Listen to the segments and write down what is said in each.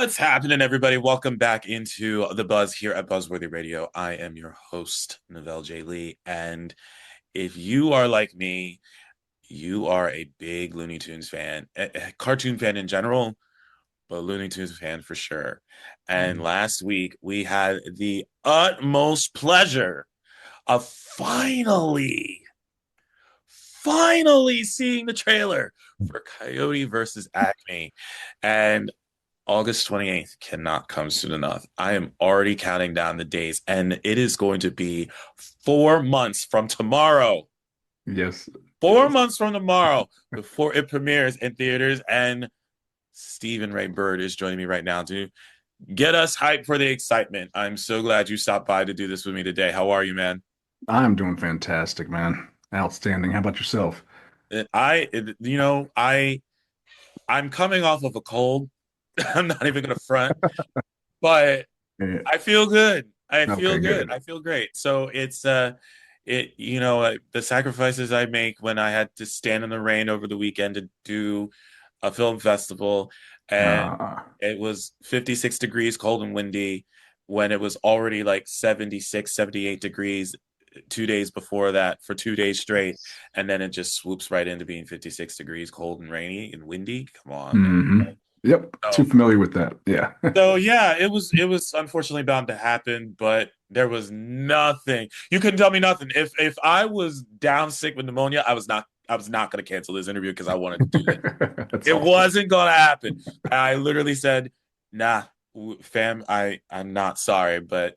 What's happening, everybody? Welcome back into the buzz here at Buzzworthy Radio. I am your host, Novell J. Lee. And if you are like me, you are a big Looney Tunes fan, a cartoon fan in general, but Looney Tunes fan for sure. And last week, we had the utmost pleasure of finally seeing the trailer for Coyote versus Acme. And August 28th cannot come soon enough. I am already counting down the days, and it is going to be 4 months from tomorrow. Yes. 4 months from tomorrow before it premieres in theaters. And Stephen Ray Byrd is joining me right now to get us hyped for the excitement. I'm so glad you stopped by to do this with me today. How are you, man? I'm doing fantastic, man. Outstanding. How about yourself? I, you know, I'm coming off of a cold. I'm not even gonna front, but Yeah. I feel good. I feel Okay, good. good. I feel great. So the sacrifices I make when I had to stand in the rain over the weekend to do a film festival, and Uh, it was 56 degrees cold and windy when it was already like 76, 78 degrees 2 days before that for 2 days straight, and then it just swoops right into being 56 degrees cold and rainy and windy. Come on, man. hmm Yep. Too So familiar with that. Yeah. so yeah, it was unfortunately bound to happen, but there was nothing. You couldn't tell me nothing. If I was down sick with pneumonia, I was not going to cancel this interview because I wanted to do it. That's It awesome. wasn't going to happen. I literally said, "Nah, fam, I'm not sorry, but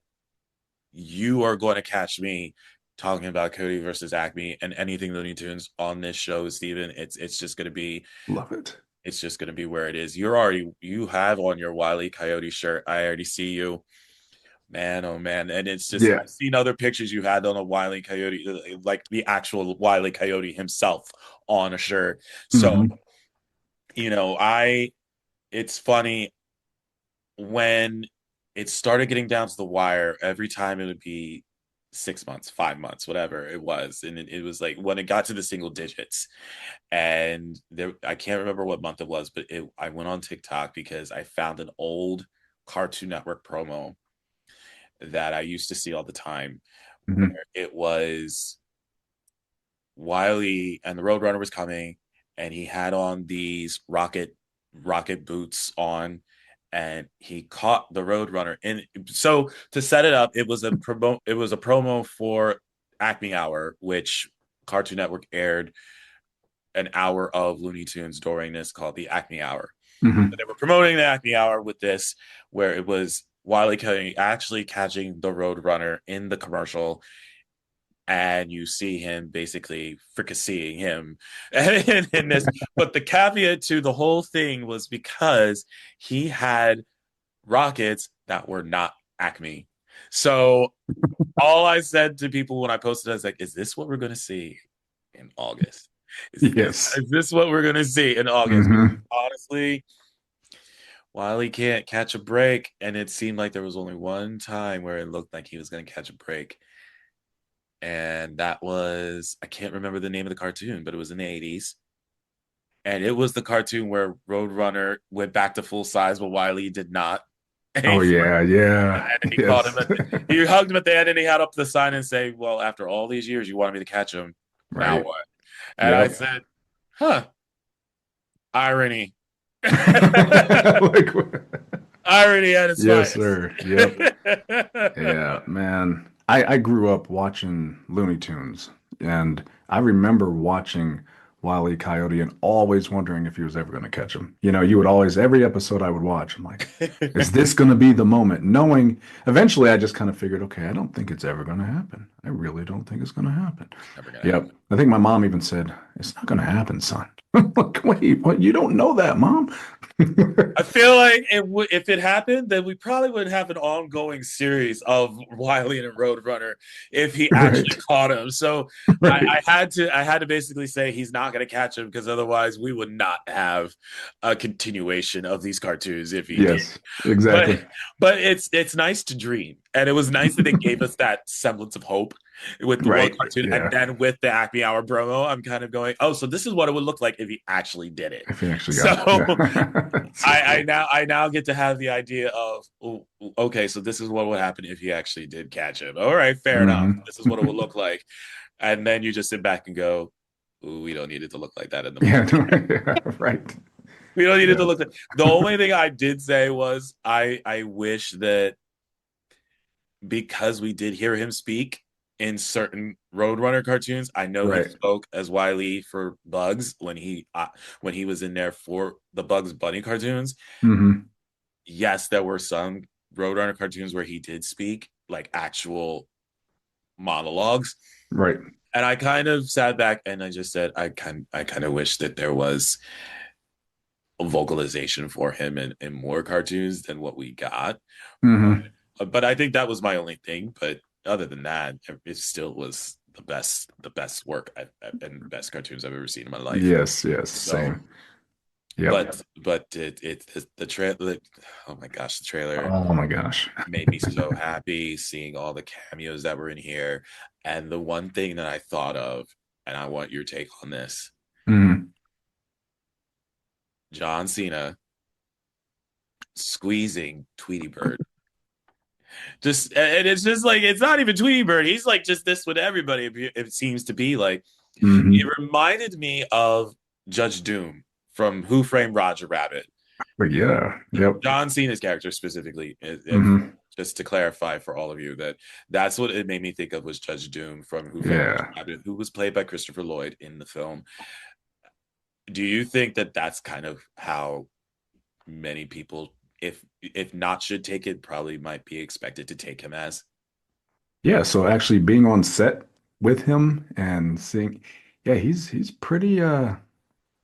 you are going to catch me talking about Cody versus Acme and anything Looney Tunes on this show, Steven. It's just going to be Love it. it's just going to be where it is. You have on your Wile E Coyote shirt. I already see you, man. Oh man, and it's just Yeah. I've seen other pictures you had on a Wile E Coyote, like the actual Wile E Coyote himself on a shirt. So hmm I it's funny when it started getting down to the wire. Every time it would be 6 months, 5 months, whatever it was, and it was like when it got to the single digits and there I can't remember what month it was, but I went on TikTok because I found an old Cartoon Network promo that I used to see all the time hmm where it was Wile E and the Road Runner was coming and he had on these rocket boots on and he caught the Road Runner. And so to set it up, it was a promo for Acme Hour, which Cartoon Network aired an hour of Looney Tunes during this called the Acme Hour. So hmm they were promoting the Acme Hour with this, where it was Wile E. Coyote actually catching the Road Runner in the commercial, and you see him basically fricasseeing him in this. But the caveat to the whole thing was because he had rockets that were not Acme. So all I said to people when I posted, I was like, "Is this what we're going to see in August? Is this Yes. is this what we're going to see in August?" Because hmm honestly, Wiley can't catch a break, and it seemed like there was only one time where it looked like he was going to catch a break, and that was I can't remember the name of the cartoon, but it was in the 80s. And it was the cartoon where Roadrunner went back to full size, but Wiley did not. And he Oh yeah, yeah. and he caught him Yes. he hugged him at the end and he had up the sign and say, "Well, after all these years, you wanted me to catch him. Now Right. what?" And I Yep. said, "Huh, irony." Like, Irony at its yes, finest. sir. Yep. Yeah, man. I grew up watching Looney Tunes, and I remember watching Wile E. Coyote and always wondering if he was ever going to catch him. You would always, every episode I would watch, I'm like, is this going to be the moment? Knowing eventually I just kind of figured, okay, I don't think it's ever going to happen. I really don't think it's going to happen. Never gonna Yep. happen. I think my mom even said, it's not going to happen, son. Like, wait, what? You don't know that, mom? I feel like if it happened, then we probably would have an ongoing series of Wiley and Roadrunner if he actually Right. caught him. So I, Right. I had to basically say he's not going to catch him because otherwise we would not have a continuation of these cartoons if he did. Yes, But exactly. but it's nice to dream. And it was nice that they gave us that semblance of hope with the one Right. cartoon. And Yeah. then with the Acme Hour promo, I'm kind of going, oh, so this is what it would look like if he actually did it. If he actually got So it. Yeah. That's so cool. I now get to have the idea of, oh, okay, so this is what would happen if he actually did catch him. All right, fair enough. Hmm. This is what it would look like. And then you just sit back and go, ooh, we don't need it to look like that in the Yeah. movie. Yeah. Right. We don't need it Yeah. to look like. The only thing I did say was I wish that because we did hear him speak in certain Roadrunner cartoons. I know he Right. spoke as Wile E for Bugs when he was in there for the Bugs Bunny cartoons. Hmm. Yes, there were some Roadrunner cartoons where he did speak like actual monologues, Right. and I kind of sat back and I just said I kind of wish that there was a vocalization for him in more cartoons than what we got. Hmm. But I think that was my only thing. But other than that, it still was the best work and the best cartoons I've ever seen in my life. Yes. Yes. So, Same. Yep. but the trailer. Oh my gosh, the trailer Oh my gosh. made me so happy seeing all the cameos that were in here. And the one thing that I thought of, and I want your take on this, Hmm. John Cena squeezing Tweety Bird. Just and it's just like it's not even Tweety Bird. He's like just this with everybody. It seems to be like it Hmm. reminded me of Judge Doom from Who Framed Roger Rabbit. But yeah. Yep. John Cena's character specifically, Hmm. just to clarify for all of you that that's what it made me think of was Judge Doom from Who Framed Roger Yeah. Rabbit, who was played by Christopher Lloyd in the film. Do you think that that's kind of how many people, if not should take it, probably might be expected to take him as? Yeah. So actually being on set with him and seeing, yeah, he's pretty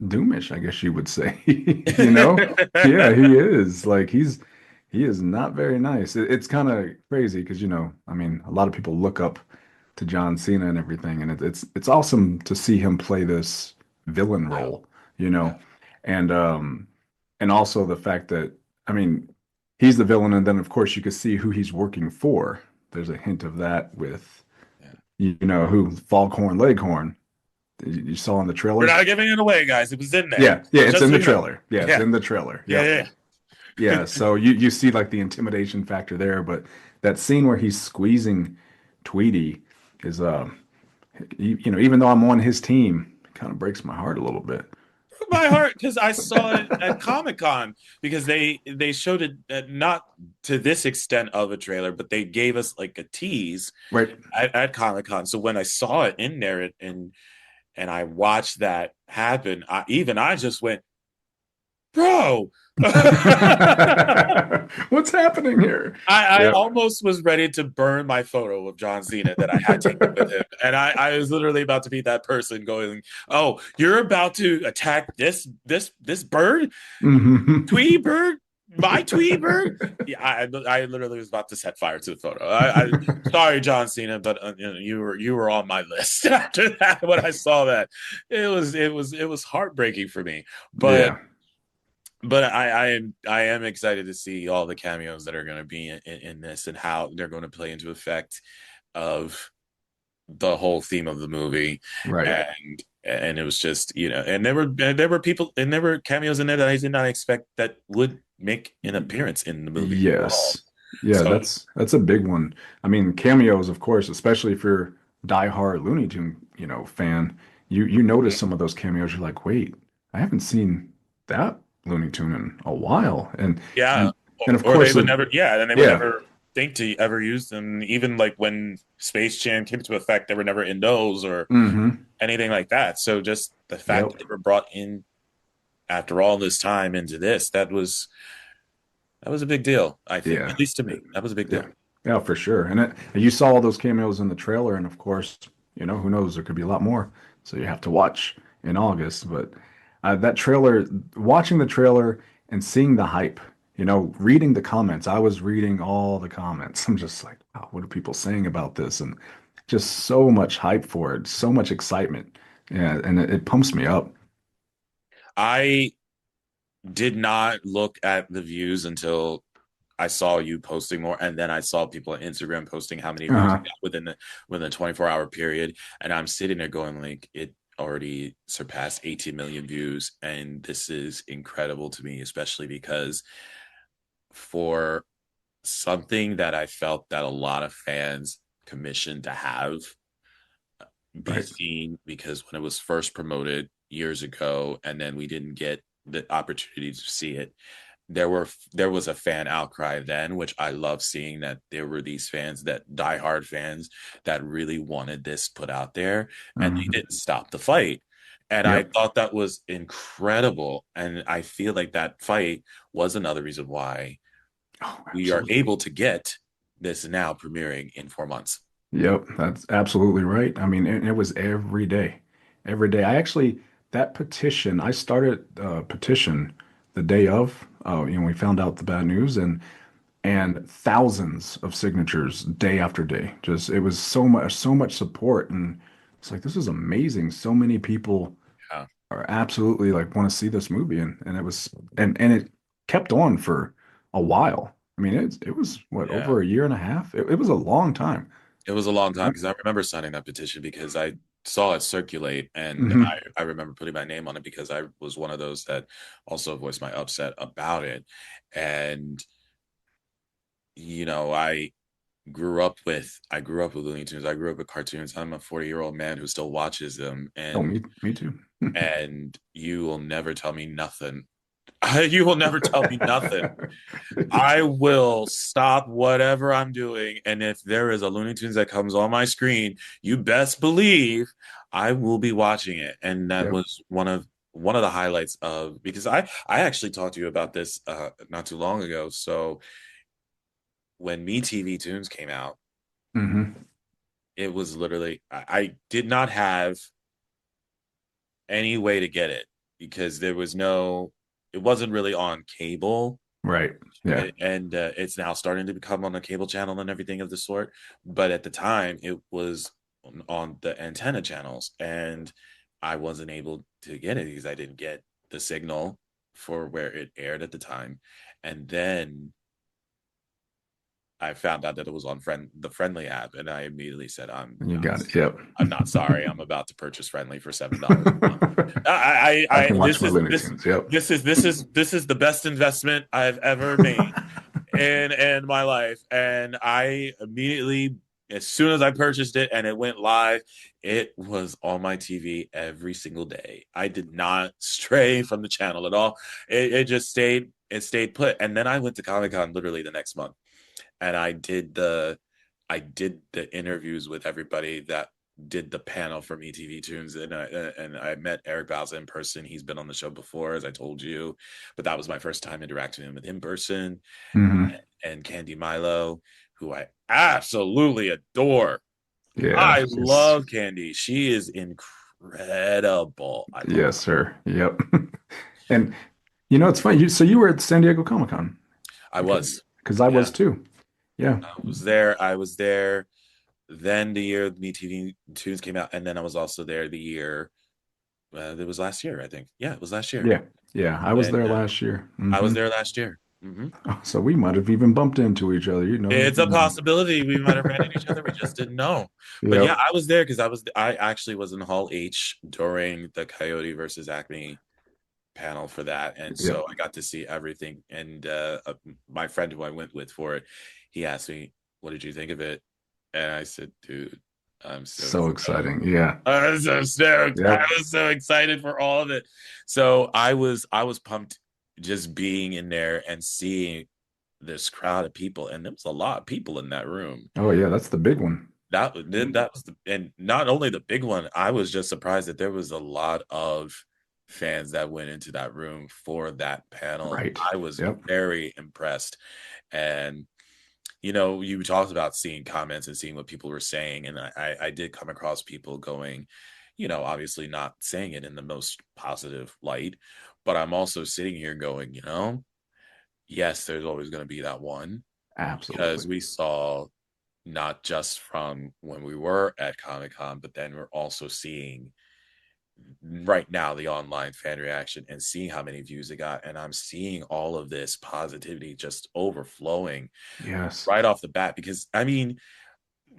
doomish, I guess you would say. You know? Yeah, he is. Like he is not very nice. It's kind of crazy because, I mean, a lot of people look up to John Cena and everything, and it's awesome to see him play this villain Yeah, role, yeah, and and also the fact that, I mean, he's the villain, and then of course you can see who he's working for. There's a hint of that with, yeah. who Foghorn Leghorn you saw in the We're trailer. not giving it away, guys. It was in there. Yeah, yeah, So it's just in so the you know. trailer. Yeah, it's Yeah, in the trailer. yeah, Yep. yeah. Yeah, so you see like the intimidation factor there, but that scene where he's squeezing Tweety is even though I'm on his team, it kind of breaks my heart a little bit. My heart because I saw it at Comic Con because they showed it not to this extent of a trailer, but they gave us like a tease Right. at Comic Con. So when I saw it in there and I watched that happen, I just went, bro. What's happening here? I Yep. almost was ready to burn my photo of John Cena that I had taken with him. And I was literally about to be that person going, oh, you're about to attack this bird? Mhm. Tweety Bird? My Tweety Bird? Yeah, I literally was about to set fire to the photo. Sorry, John Cena, but you were on my list after that. When I saw that, it was heartbreaking for me. But Yeah. I am excited to see all the cameos that are going to be in this and how they're going to play into effect of the whole theme of the movie. Right. And it was just and there were people and there were cameos in there that I did not expect that would make an appearance in the movie at all. Yes. Yeah, So that's a big one. I mean, cameos, of course, especially if you're diehard Looney Tune, fan, you notice some of those cameos, you're like, wait, I haven't seen that Looney Tune in a while. And yeah, and and of or they course, would never and they would yeah. never think to ever use them. Even like when Space Jam came into effect, they were never in those or Hmm. anything like that. So just the fact that Yep. they were brought in after all this time into this, that was a big deal, I think. Yeah. At least to me. That was a big Yeah. deal. Yeah, for sure. And you saw all those cameos in the trailer, and of course, who knows, there could be a lot more. So you have to watch in August. But that trailer, watching the trailer and seeing the hype, reading the comments, I was reading all the comments. I'm just like, wow, what are people saying about this? And just so much hype for it, so much excitement. Yeah, and it pumps me up. I did not look at the views until I saw you posting more, and then I saw people on Instagram posting how many views Uh-huh. it got within the 24-hour period, and I'm sitting there going like it already surpassed 18 million views, and this is incredible to me, especially because for something that I felt that a lot of fans commissioned to have be Right. seen, because when it was first promoted years ago and then we didn't get the opportunity to see it, there was a fan outcry then, which I love seeing, that there were these fans, that diehard fans, that really wanted this put out there, and they Mhm. didn't stop the fight. And I Yep. thought that was incredible, and I feel like that fight was another reason why Oh, we are absolutely. able to get this now premiering in 4 months. Yep, that's absolutely right. I mean, it was every day. Every day. That petition, I started a petition the day of, we found out the bad news, and thousands of signatures day after day. Just it was so much support, and it's like this is amazing. So many people Yeah, are absolutely like want to see this movie, and it was and it kept on for a while. I mean, it was what, yeah. over a year and a half? It was a long time. It was a long time, because I remember signing that petition because I saw it circulate, and Hmm. I remember putting my name on it because I was one of those that also voiced my upset about it. And I I grew up with Looney Tunes. I grew up with cartoons. I'm a 40-year-old man who still watches them, Oh, and me too. you will never tell me nothing. You will never tell me nothing. I will stop whatever I'm doing, and if there is a Looney Tunes that comes on my screen, you best believe I will be watching it. And that Yep. was one of the highlights of, because I actually talked to you about this not too long ago. So when MeTV Toons came out, Hmm. it was literally, I did not have any way to get it, because it wasn't really on cable. Right. Yeah. And it's now starting to become on a cable channel and everything of the sort. But at the time, it was on the antenna channels, and I wasn't able to get it because I didn't get the signal for where it aired at the time. And then I found out that it was on the Friendly app, and I immediately said, You got it. Yep. I'm not sorry. I'm about to purchase Friendly for $7 a month." I can watch my Looney Tunes. Yep. This is the best investment I've ever made in my life. And I immediately, as soon as I purchased it and it went live, it was on my TV every single day. I did not stray from the channel at all. It just stayed put. And then I went to Comic Con literally the next month, and I did the interviews with everybody that did the panel from MeTV Toons, and I met Eric Bauza in person. He's been on the show before, as I told you, but that was my first time interacting with him in person. Hmm. And Candy Milo, who I absolutely adore. Yeah. I love Candy. She is incredible. I love Yes, sir. Yep. And it's funny. So you were at San Diego Comic-Con I because was. I was Yeah, too. Yeah. I was there. I was there then the year MeTV Tunes came out, and then I was also there the year it was last year, I think. Yeah, it was last year. Yeah. Yeah. I was And there last year. I was Hmm. there last year. Hmm. So we might have even bumped into each other. It's a possibility we might have ran into each other. We just didn't know. But yeah, Yep. I was there because I actually was in Hall H during the Coyote versus Acme panel for that, and so Yep. I got to see everything. And my friend who I went with for it, he asked me, "What did you think of it?" And I said, "Dude, I'm so So stoked. exciting. Yeah. I was so stoked. I Yep. was so excited for all of it." So I was pumped just being in there and seeing this crowd of people, and there was a lot of people in that room. Oh yeah, that's the big one. That was and not only the big one, I was just surprised that there was a lot of fans that went into that room for that panel. Right. I was Yep. very impressed. And you talked about seeing comments and seeing what people were saying, and I did come across people going, obviously not saying it in the most positive light, but I'm also sitting here going, yes, there's always going to be that one, because Absolutely. we saw, not just from when we were at Comic Con, but then we're also seeing right now the online fan reaction and seeing how many views it got, and I'm seeing all of this positivity just overflowing Yes. right off the bat. Because I mean,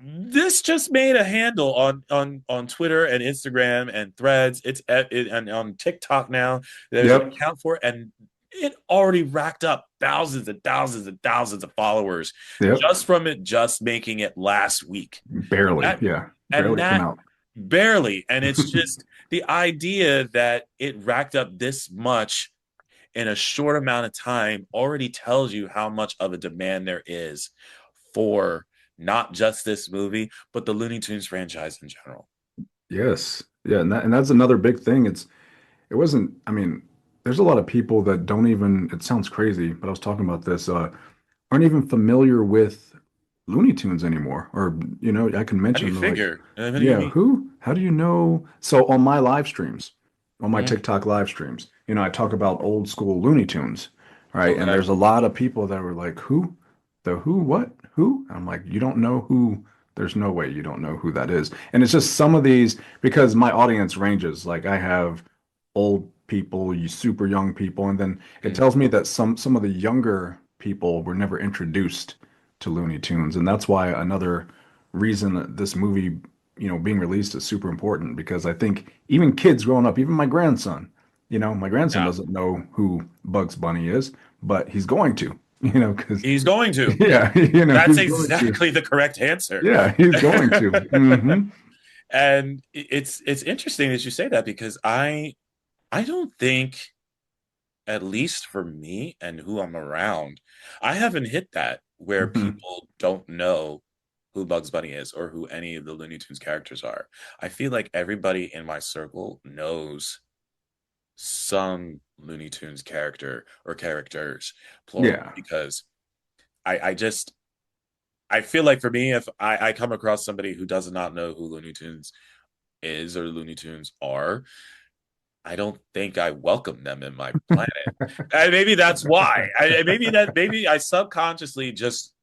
this just made a handle on Twitter and Instagram and Threads. And on TikTok now. There's an Yep. account for it, and it already racked up thousands and thousands and thousands of followers Yep. just from it just making it last week. Barely. That Yeah. and Barely came that out. barely, and it's just the idea that it racked up this much in a short amount of time already tells you how much of a demand there is for not just this movie, but the Looney Tunes franchise in general. Yes. Yeah, and that's another big thing. It wasn't, I mean, there's a lot of people that don't even, it sounds crazy, but I was talking about this, aren't even familiar with Looney Tunes anymore. Or, I can How do you mention like, figure? What do you yeah, mean? who? How do you know? So on my live streams, on my Mm, TikTok live streams, I talk about old school Looney Tunes, right? And okay. there's a lot of people that were like, who? The who? What? Who? I'm like, you don't know who? There's no way you don't know who that is. And it's just some of these because my audience ranges. Like I have old people, you super young people, and then it Mm, tells me that some of the younger people were never introduced to Looney Tunes, and that's why another reason that this movie, being released is super important because I think even kids growing up, even my grandson, my grandson yeah, doesn't know who Bugs Bunny is, but he's going to, because he's going to. yeah, That's he's going to. exactly the correct answer. Yeah, he's going to. And it's interesting that you say that because I don't think, at least for me and who I'm around, I haven't hit that where Hmm. people don't know who Bugs Bunny is or who any of the Looney Tunes characters are. I feel like everybody in my circle knows some Looney Tunes character or characters, plural, Yeah. because I just I feel like for me, if I come across somebody who does not know who Looney Tunes is or Looney Tunes are, I don't think I welcome them in my planet. And maybe that's why. Maybe I subconsciously just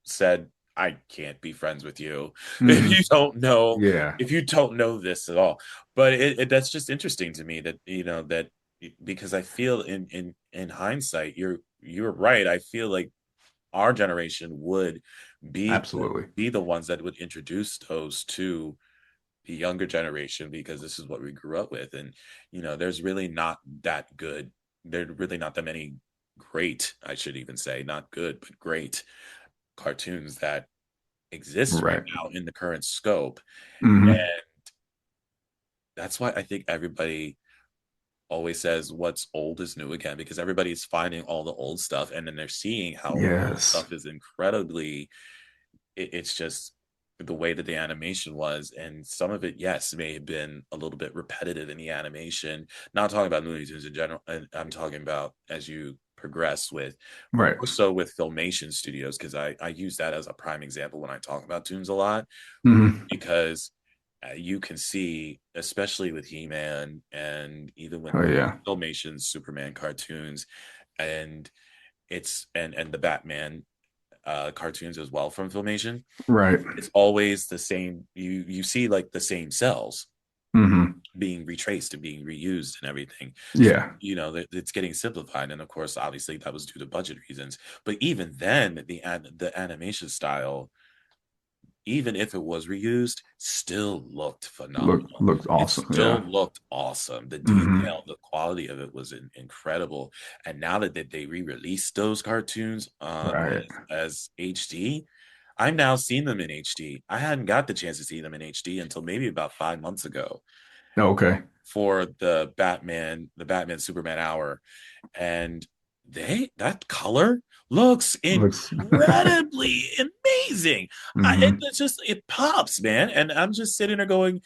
said I can't be friends with you if Hmm. you don't know Yeah. if you don't know this at all. But that's just interesting to me that that because I feel in hindsight you're right. I feel like our generation would Absolutely. be the ones that would introduce those to the younger generation because this is what we grew up with. And there's really not that good, there's really not that many great, I should even say, not good but great cartoons that exist right Right. now in the current scope. Hmm. And that's why I think everybody always says what's old is new again, because everybody's finding all the old stuff and then they're seeing how the old Yes. stuff is incredibly, it's just the way that the animation was, and some of it, yes, may have been a little bit repetitive in the animation. Not talking about Looney Tunes in general, and I'm talking about as you progress with Right. more so with Filmation Studios, because I use that as a prime example when I talk about Tunes a lot, Hmm. because you can see, especially with He-Man and even with Oh yeah. Filmation's Superman cartoons, and and the Batman cartoons as well from Filmation, Right. it's always the same. You see like the same cells Hmm. being retraced and being reused and everything. So, Yeah. it's getting simplified, and of course, obviously, that was due to budget reasons. But even then, the animation style, even if it was reused, still looked phenomenal. Looked It awesome. still Yeah. looked awesome. The Hmm. detail, the quality of it was incredible. And now that they re-released those cartoons Right. as HD, I've now seen them in HD. I hadn't got the chance to see them in HD until maybe about 5 months ago Oh, okay. for the Batman Superman hour, and that color looks Looks. incredibly amazing. Hmm. It pops, man, and I'm just sitting there going,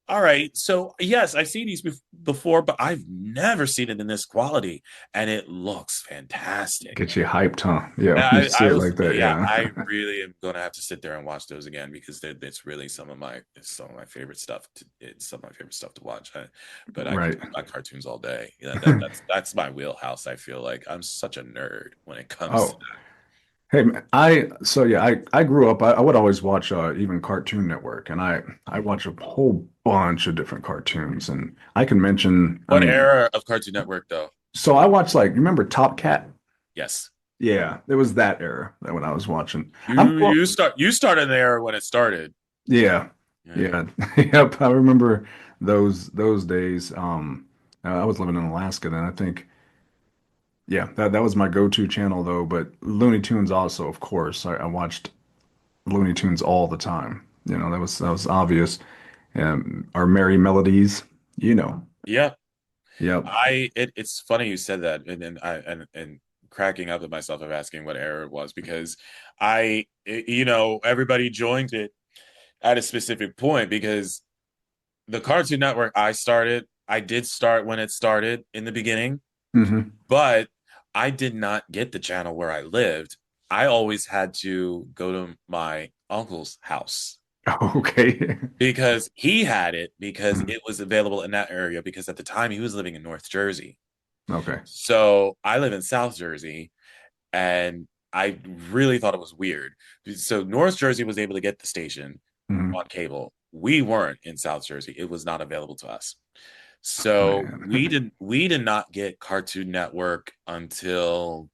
all right, so yes, I've seen these before, but I've never seen it in this quality, and it looks fantastic. Get you hyped, huh? Yeah. When you see I it was, like that. yeah, Yeah. I really am gonna have to sit there and watch those again because it's really some of my favorite stuff. It's some of my favorite stuff to watch. But I could Right. talk about cartoons all day. That's my wheelhouse. I feel like I'm such a nerd when it comes to Oh, that. Hey, man, I grew up. I would always watch even Cartoon Network, and I watch a whole bunch of different cartoons, and I can mention. I What mean, era of Cartoon Network though? so I watched like remember Top Cat? Yes. Yeah, it was that era that when I was watching. I'm You well, you start you started there when it started. yeah, Yeah. yeah, yep. I remember those days. I was living in Alaska then. I think. Yeah, that was my go-to channel though, but Looney Tunes also, of course. I watched Looney Tunes all the time. That was obvious. Our merry melodies, you know. Yeah. Yep. It's funny you said that, and cracking up at myself of asking what era it was because everybody joined it at a specific point because the Cartoon Network I did start when it started in the beginning, Hmm. but I did not get the channel where I lived. I always had to go to my uncle's house Okay. because he had it because Mhm. it was available in that area because at the time he was living in North Jersey. Okay. So I live in South Jersey and I really thought it was weird. So North Jersey was able to get the station Hmm. on cable. We weren't in South Jersey. It was not available to us. So Man. we did not get Cartoon Network until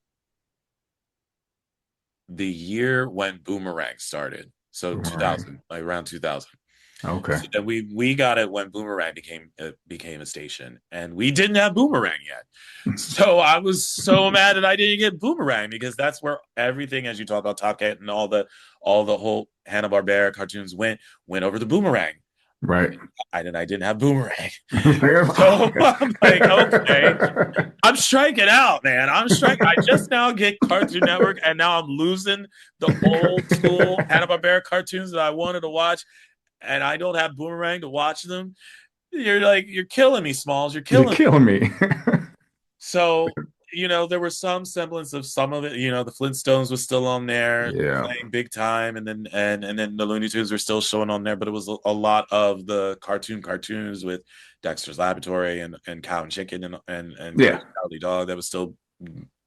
the year when Boomerang started. So Boomerang. 2000, like around 2000. Okay. So that we got it when Boomerang became a station, and we didn't have Boomerang yet. So I was so mad that I didn't get Boomerang because that's where everything, as you talk about Top Cat and all the whole Hanna-Barbera cartoons went over the Boomerang. Right. I didn't have Boomerang, so Okay. I'm like, okay, I'm striking out, man. I'm striking. I just now get Cartoon Network, and now I'm losing the old school Hanna Barbera cartoons that I wanted to watch, and I don't have Boomerang to watch them. You're killing me, Smalls. You're You're killing me. killing me. So there was some semblance of some of it. The Flintstones was still on there Yeah. playing big time, and then the Looney Tunes were still showing on there, but it was a lot of the cartoons with Dexter's Laboratory and Cow and Chicken and Yeah. Courage the Cowardly Dog that was still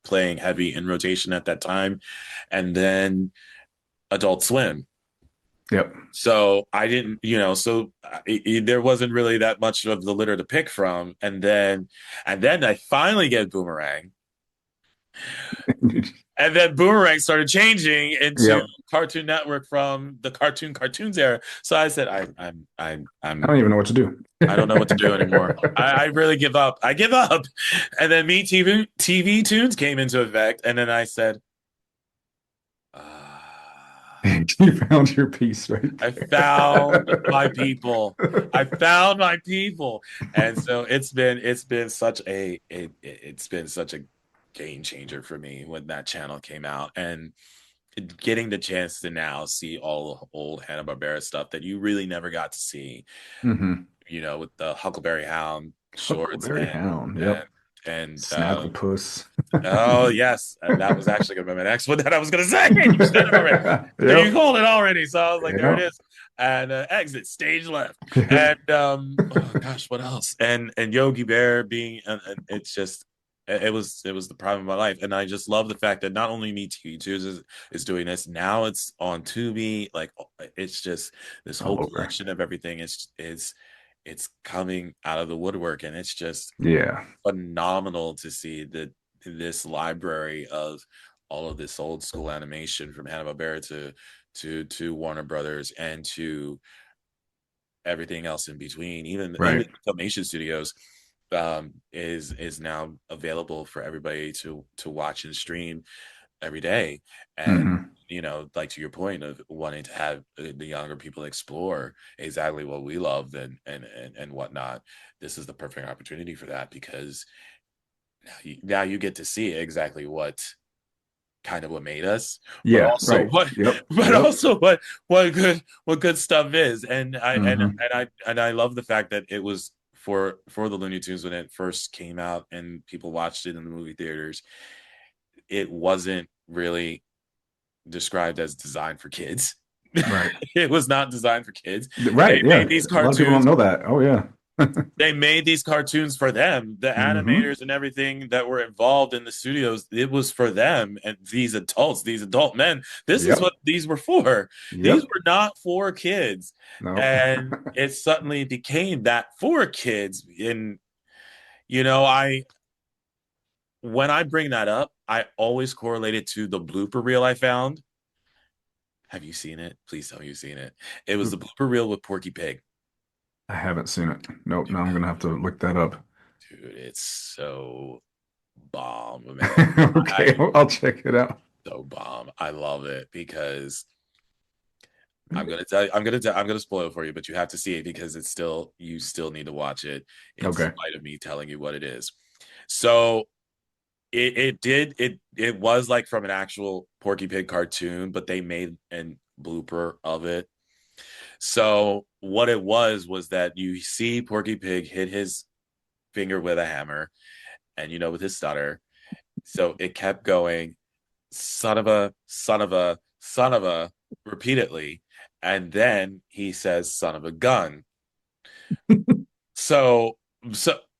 playing heavy in rotation at that time, and then Adult Swim. Yep. So I didn't, there wasn't really that much of the litter to pick from, and then I finally get Boomerang. And then Boomerang started changing into Yep. Cartoon Network from the cartoons era. So I said, I don't even know what to do. I don't know what to do anymore. I really give up. I give up. And then MeTV Toons came into effect, and then I said, You found your piece right I found my there. people. I found my people, and so it's been such a game changer for me when that channel came out, and getting the chance to now see all the old Hanna Barbera stuff that you really never got to see. Hmm. With the Huckleberry Hound shorts Huckleberry Hound. and Yep. and Snagglepuss. oh yes, that was actually gonna be my next one that I was gonna say. You said it already. So you Yep. called it already. So I was like, there it Yep. is. And exit stage left. And oh gosh, what else? And Yogi Bear being and it's just it was the prime of my life. And I just love the fact that not only MeTV Toons is doing this, now it's on Tubi. Like it's just this whole All over. collection of everything it's coming out of the woodwork, and it's just Yeah. phenomenal to see this library of all of this old school animation from Hanna-Barbera to Warner Brothers and to everything else in between. Even Right. Filmation Studios is now available for everybody to watch and stream every day. And Hmm. like to your point of wanting to have the younger people explore exactly what we love and whatnot, this is the perfect opportunity for that because now you get to see exactly what made us, but Yeah. also Right. what Yep. but Yep. also what good stuff is. And I Hmm. and I love the fact that it was for the Looney Tunes when it first came out and people watched it in the movie theaters. It wasn't really described as designed for kids. Right. It was not designed for kids. They Right. made Yeah. these A lot of people don't cartoons. know that. Oh, yeah. They made these cartoons for them. The Hmm. animators and everything that were involved in the studios, it was for them and these adults, these adult men. This is Yep. what these were for. These Yep. were not for kids. No. And it suddenly became that for kids. And I when I bring that up, I always correlate it to the blooper reel I found. Have you seen it? Please tell me you've seen it. It was the blooper reel with Porky Pig. I haven't seen it. Nope. Now I'm gonna have to look that up. Dude, it's so bomb, man. Okay, I I'll check it out. so bomb. I love it because I'm gonna tell you, I'm gonna spoil it for you, but you have to see it because you still need to watch it in Okay. spite of me telling you what it is. So it was like from an actual Porky Pig cartoon, but they made an blooper of it. So what it was that you see Porky Pig hit his finger with a hammer, and with his stutter. So it kept going, son of a, son of a, son of a, repeatedly. And then he says, son of a gun. So,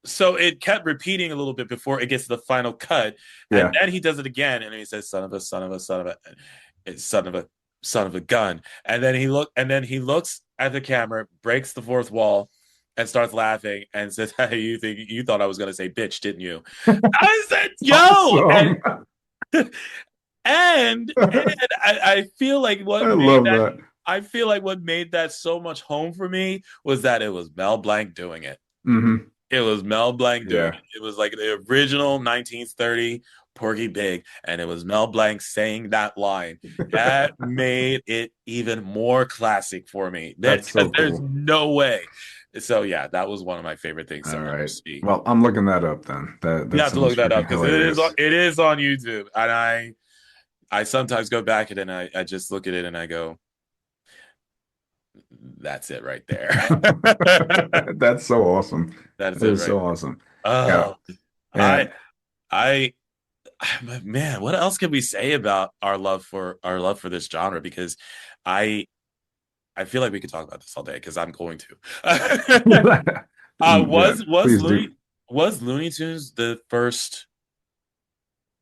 so it kept repeating a little bit before it gets to the final cut. And Yeah. then he does it again and he says, son of a, son of a, son of a, it's son of a, son of a gun. And then he looks at the camera, breaks the fourth wall, and starts laughing and says, hey, you thought I was gonna say bitch, didn't you? I said, yo, Awesome. and I feel like I love that. what made that so much home for me was that it was Mel Blanc doing it. Hmm. It was Mel Blanc doing Yeah, it. It was like the original 1930 Porky Pig, and it was Mel Blanc saying that line. That made it even more classic for me. that's Because so there's cool. no way. So yeah, that was one of my favorite things to All ever right. see. Well, I'm looking that up then. That You that have to sounds look that up freaking because hilarious. it is on YouTube, and I sometimes go back and I just look at it and I go, that's it right there. That's so awesome. That's That it is right so there. awesome. Yeah. Oh, I And I man, what else can we say about our love for this genre? Because I I feel like we could talk about this all day because I'm going to. yeah, Was please do. Looney Tunes the first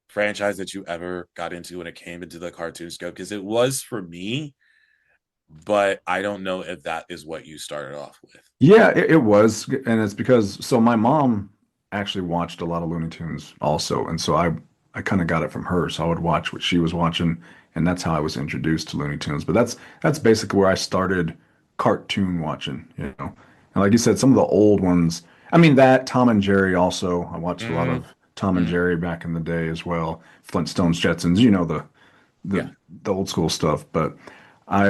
franchise that you ever got into when it came into the cartoon scope? Because it was for me, but I don't know if that is what you started off with. Yeah, it was, and it's because so my mom actually watched a lot of Looney Tunes also, and so I kind of got it from her. So I would watch what she was watching, and that's how I was introduced to Looney Tunes. But that's basically where I started cartoon watching, you know. And like you said, some of the old ones. I mean, that Tom and Jerry also. I watched a lot Mm-hmm. of Tom and Mm-hmm. Jerry back in the day as well. Flintstones, Jetsons, the Yeah. the old school stuff. But I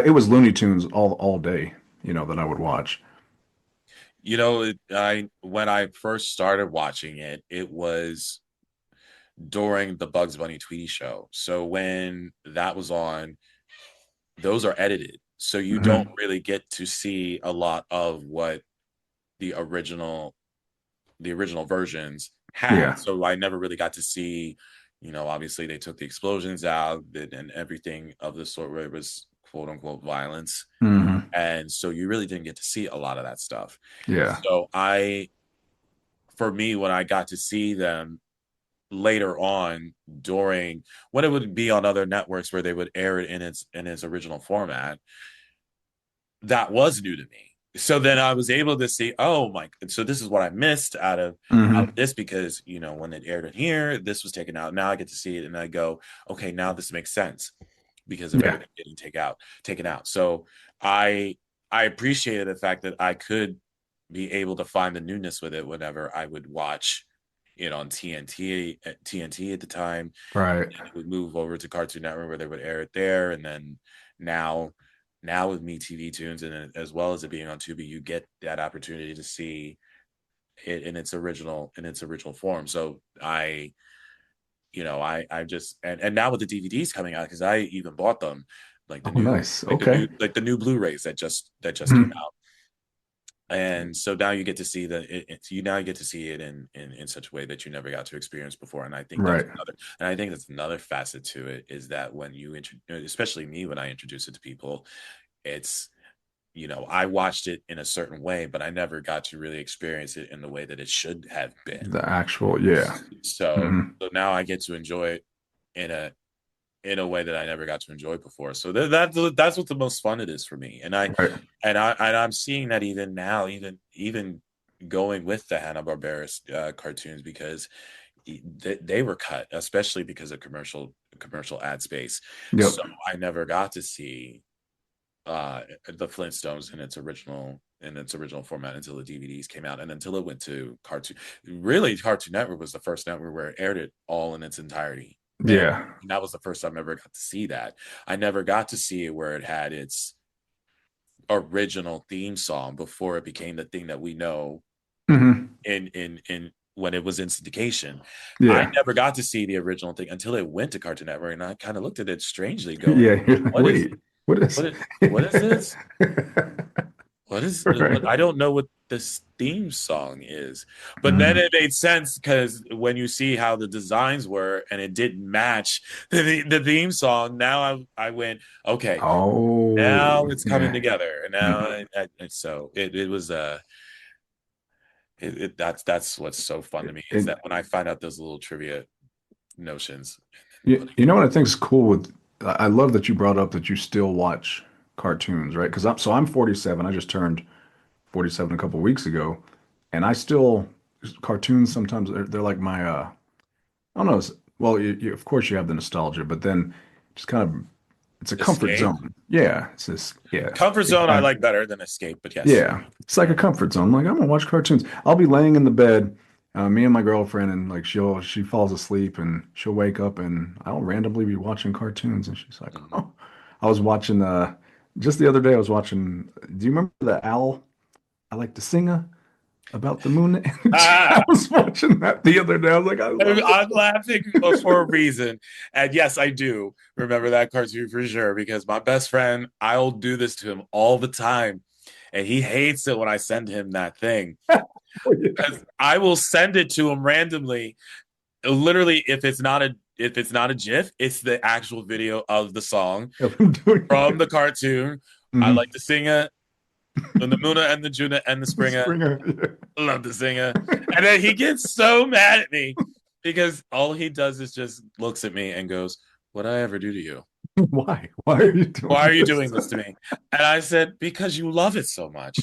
it was Looney Tunes all day, that I would watch. I when I first started watching it, it was during the Bugs Bunny Tweety show. So when that was on, those are edited. So you don't Hmm. really get to see a lot of what the original the original versions had. Yeah. So I never really got to see, obviously they took the explosions out and everything of the sort where it was quote unquote violence. Hmm. And so you really didn't get to see a lot of that stuff. Yeah. So for me, when I got to see them later on during when it would be on other networks where they would air it in its original format, that was new to me. So then I was able to see, oh my, so this is what I missed out of Hmm. this because when it aired in here, this was taken out. Now I get to see it and I go, okay, now this makes sense because of Yeah. everything getting taken out. So I I appreciated the fact that I could be able to find the newness with it whenever I would watch it on TNT at the time. Right. And it would move over to Cartoon Network where they would air it there, and then now with MeTV Toons and as well as it being on Tubi, you get that opportunity to see it in its original form. So I just and now with the DVDs coming out because I even bought them like Oh, nice. Okay. the new Blu-rays that just came Mhm. out. And so now you get to see you now get to see it in such a way that you never got to experience before. Right. And I think that's another facet to it is that when especially me when I introduce it to people, it's I watched it in a certain way, but I never got to really experience it in the way that it should have been. The actual, yeah. So, Hmm. so now I get to enjoy it in a way that I never got to enjoy before. So that's what the most fun it is for me. Right. I'm seeing that even now, even going with the Hanna-Barbera cartoons, because they were cut, especially because of commercial ad space. Yep. So I never got to see the Flintstones in its original format until the DVDs came out, and until it went to Cartoon. Really, Cartoon Network was the first network where it aired it all in its entirety, and Yeah. that was the first time I ever got to see that. I never got to see it where it had its original theme song before it became the thing that we know Hmm. in when it was in syndication. I Yeah. never got to see the original thing until it went to Cartoon Network, and I kind of looked at it strangely, going, Yeah. You're like, "What is wait, what is? what is this? What, Right. I don't know what this theme song is." But then Hmm. it made sense because when you see how the designs were and it didn't match the theme song, now I went, okay, Oh, now it's coming yeah. together. And now Hmm. so it was that's what's so fun to me, is It, that when I find out those little trivia notions. you know what I think is cool with, I love that you brought up that you still watch cartoons, right? Because I'm 47. I just turned 47 a couple weeks ago, and I still cartoons sometimes they're like my I don't know. Well, of course you have the nostalgia, but then just kind of it's a comfort Escape. zone. Yeah, it's just yeah, Comfort zone I exactly. like better than escape, but yes. Yeah, it's like a comfort zone. I'm like, I'm gonna watch cartoons. I'll be laying in the bed, me and my girlfriend, and like she falls asleep and she'll wake up and I'll randomly be watching cartoons, and she's like, Mhm. oh, I was watching just the other day I was watching. Do you remember the owl? I like to sing about the moon. I Ah, was watching that the other day. I was like, I love I'm this. laughing for a reason. And yes, I do remember that cartoon for sure, because my best friend, I'll do this to him all the time. And he hates it when I send him that thing. Oh, yeah. 'Cause I will send it to him randomly. Literally, if it's not a GIF, it's the actual video of the song Of him doing from it. the cartoon. I Hmm. like to sing it. And the Muna and the Juna and the Springer. Springer. Yeah. Love the singer. And then he gets so mad at me because all he does is just looks at me and goes, "What I ever do to you? Why? Why are you Why are doing you this? doing this to me?" And I said, "Because you love it so much."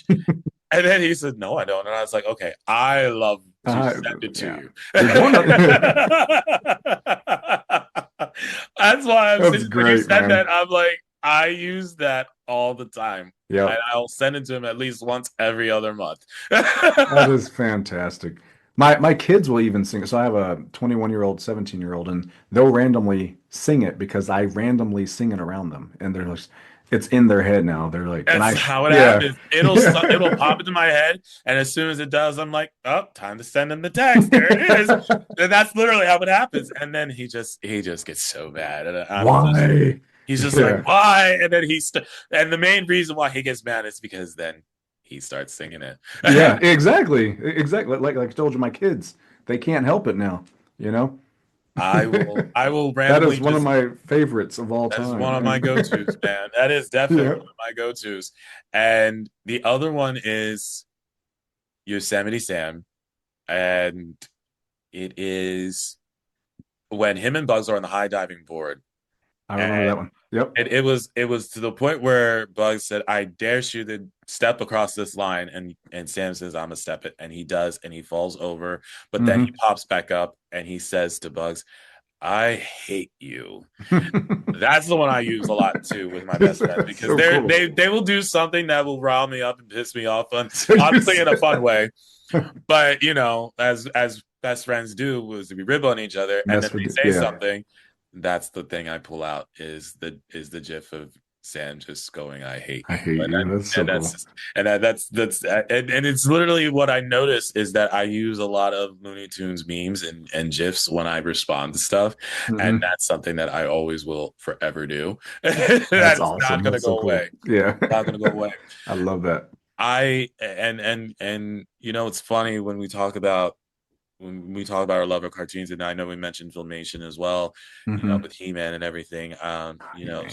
And then he said, "No, I don't." And I was like, "Okay, I love to Uh, send it to yeah. you." You're going to. That's why I'm That's saying, when you great, said that, man. I'm like, I use that all the time. And Yep. I'll send it to him at least once every other month. That is fantastic. My kids will even sing it. So I have a 21-year-old, 17-year-old, and they'll randomly sing it because I randomly sing it around them. And they're like, it's in their head now. They're like, and That's how it yeah. happens. It'll Yeah. pop into my head, and as soon as it does, I'm like, "Oh, time to send him the text. There it is." And that's literally how it happens. And then he just gets so bad, and Why? he's just like, Yeah. "Why?" And then and the main reason why he gets mad is because then he starts singing it. Yeah, exactly. Exactly. Like I told you, my kids, they can't help it now, you know? I will That is randomly one of just my favorites of all that is one of time. my go-tos, man. That is definitely Yeah. one of my go-tos. And the other one is Yosemite Sam, and it is when him and Bugs are on the high diving board, I remember and that one. Yep. it was to the point where Bugs said, "I dare you to step across this line," and Sam says, "I'm gonna step it," and he does, and he falls over, but then he Hmm. pops back up and he says to Bugs, "I hate you." That's the one I use a lot too with my best friends, That's because so cool. they will do something that will rile me up and piss me off, So you obviously in a said, fun way. But as best friends do, was we rib on each other, and then mess with they it. say Yeah. something. That's the thing I pull out, is the gif of Sam just going, "I hate I you," hate and you. That's so cool. that's and it's literally what I notice, is that I use a lot of Looney Tunes memes and gifs when I respond to stuff, and Hmm. that's something that I always will forever do. That's That is not awesome. going to That's so go cool. away. Yeah. Not going to go away. I love that. And it's funny when we talk about our love of cartoons, and I know we mentioned Filmation as well, Hmm. with He-Man and everything. Hey, man.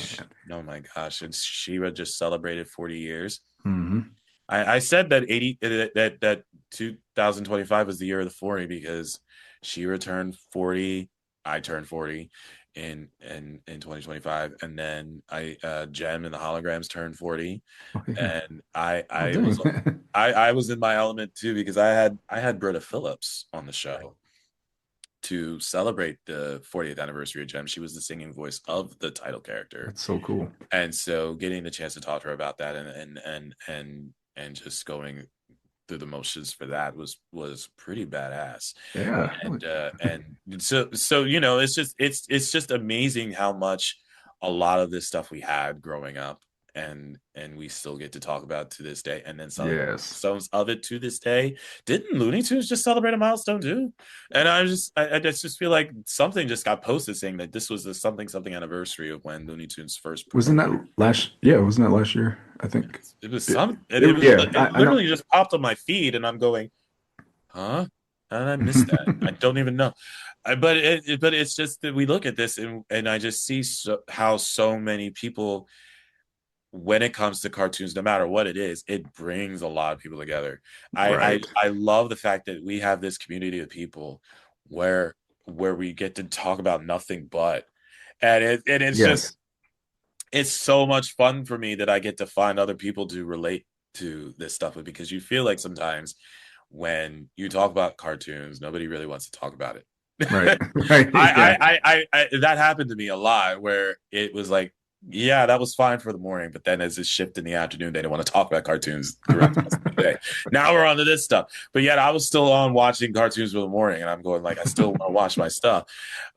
Oh my gosh, and She-Ra just celebrated 40 years. Hmm. I said that 80 that 2025 was the year of the 40 because she returned 40, I turned 40 in 2025, and then I Jem and the holograms turned 40, Oh, yeah. and Oh, dang. I was in my element too because I had Britta Phillips on the show to celebrate the 40th anniversary of Jem. She was the singing voice of the title character, That's so cool. and so getting the chance to talk to her about that and just going through the motions for that was pretty badass. Yeah. And so you know, it's just amazing how much a lot of this stuff we had growing up and we still get to talk about to this day, and then Yes. some of it to this day. Didn't Looney Tunes just celebrate a milestone too? And I just feel like something just got posted saying that this was the something anniversary of when Looney Tunes first Wasn't premiered. that last? Yeah, wasn't that last year? I think. It was It, some, and it was yeah, it I know. literally just popped on my feed, and I'm going, huh? How did I miss that? I don't even know. But it's just that we look at this and I just see how so many people, when it comes to cartoons, no matter what it is, it brings a lot of people together. Right. I love the fact that we have this community of people where we get to talk about nothing but, and it's just Yes. it's so much fun for me that I get to find other people to relate to this stuff with, because you feel like sometimes when you talk about cartoons, nobody really wants to talk about it. Right. Right. Yeah. That happened to me a lot where it was like, yeah, that was fine for the morning, but then as it shifted in the afternoon, they didn't want to talk about cartoons throughout the rest of the day. Now we're on to this stuff, but yet I was still on watching cartoons for the morning, and I'm going like, I still want to watch my stuff,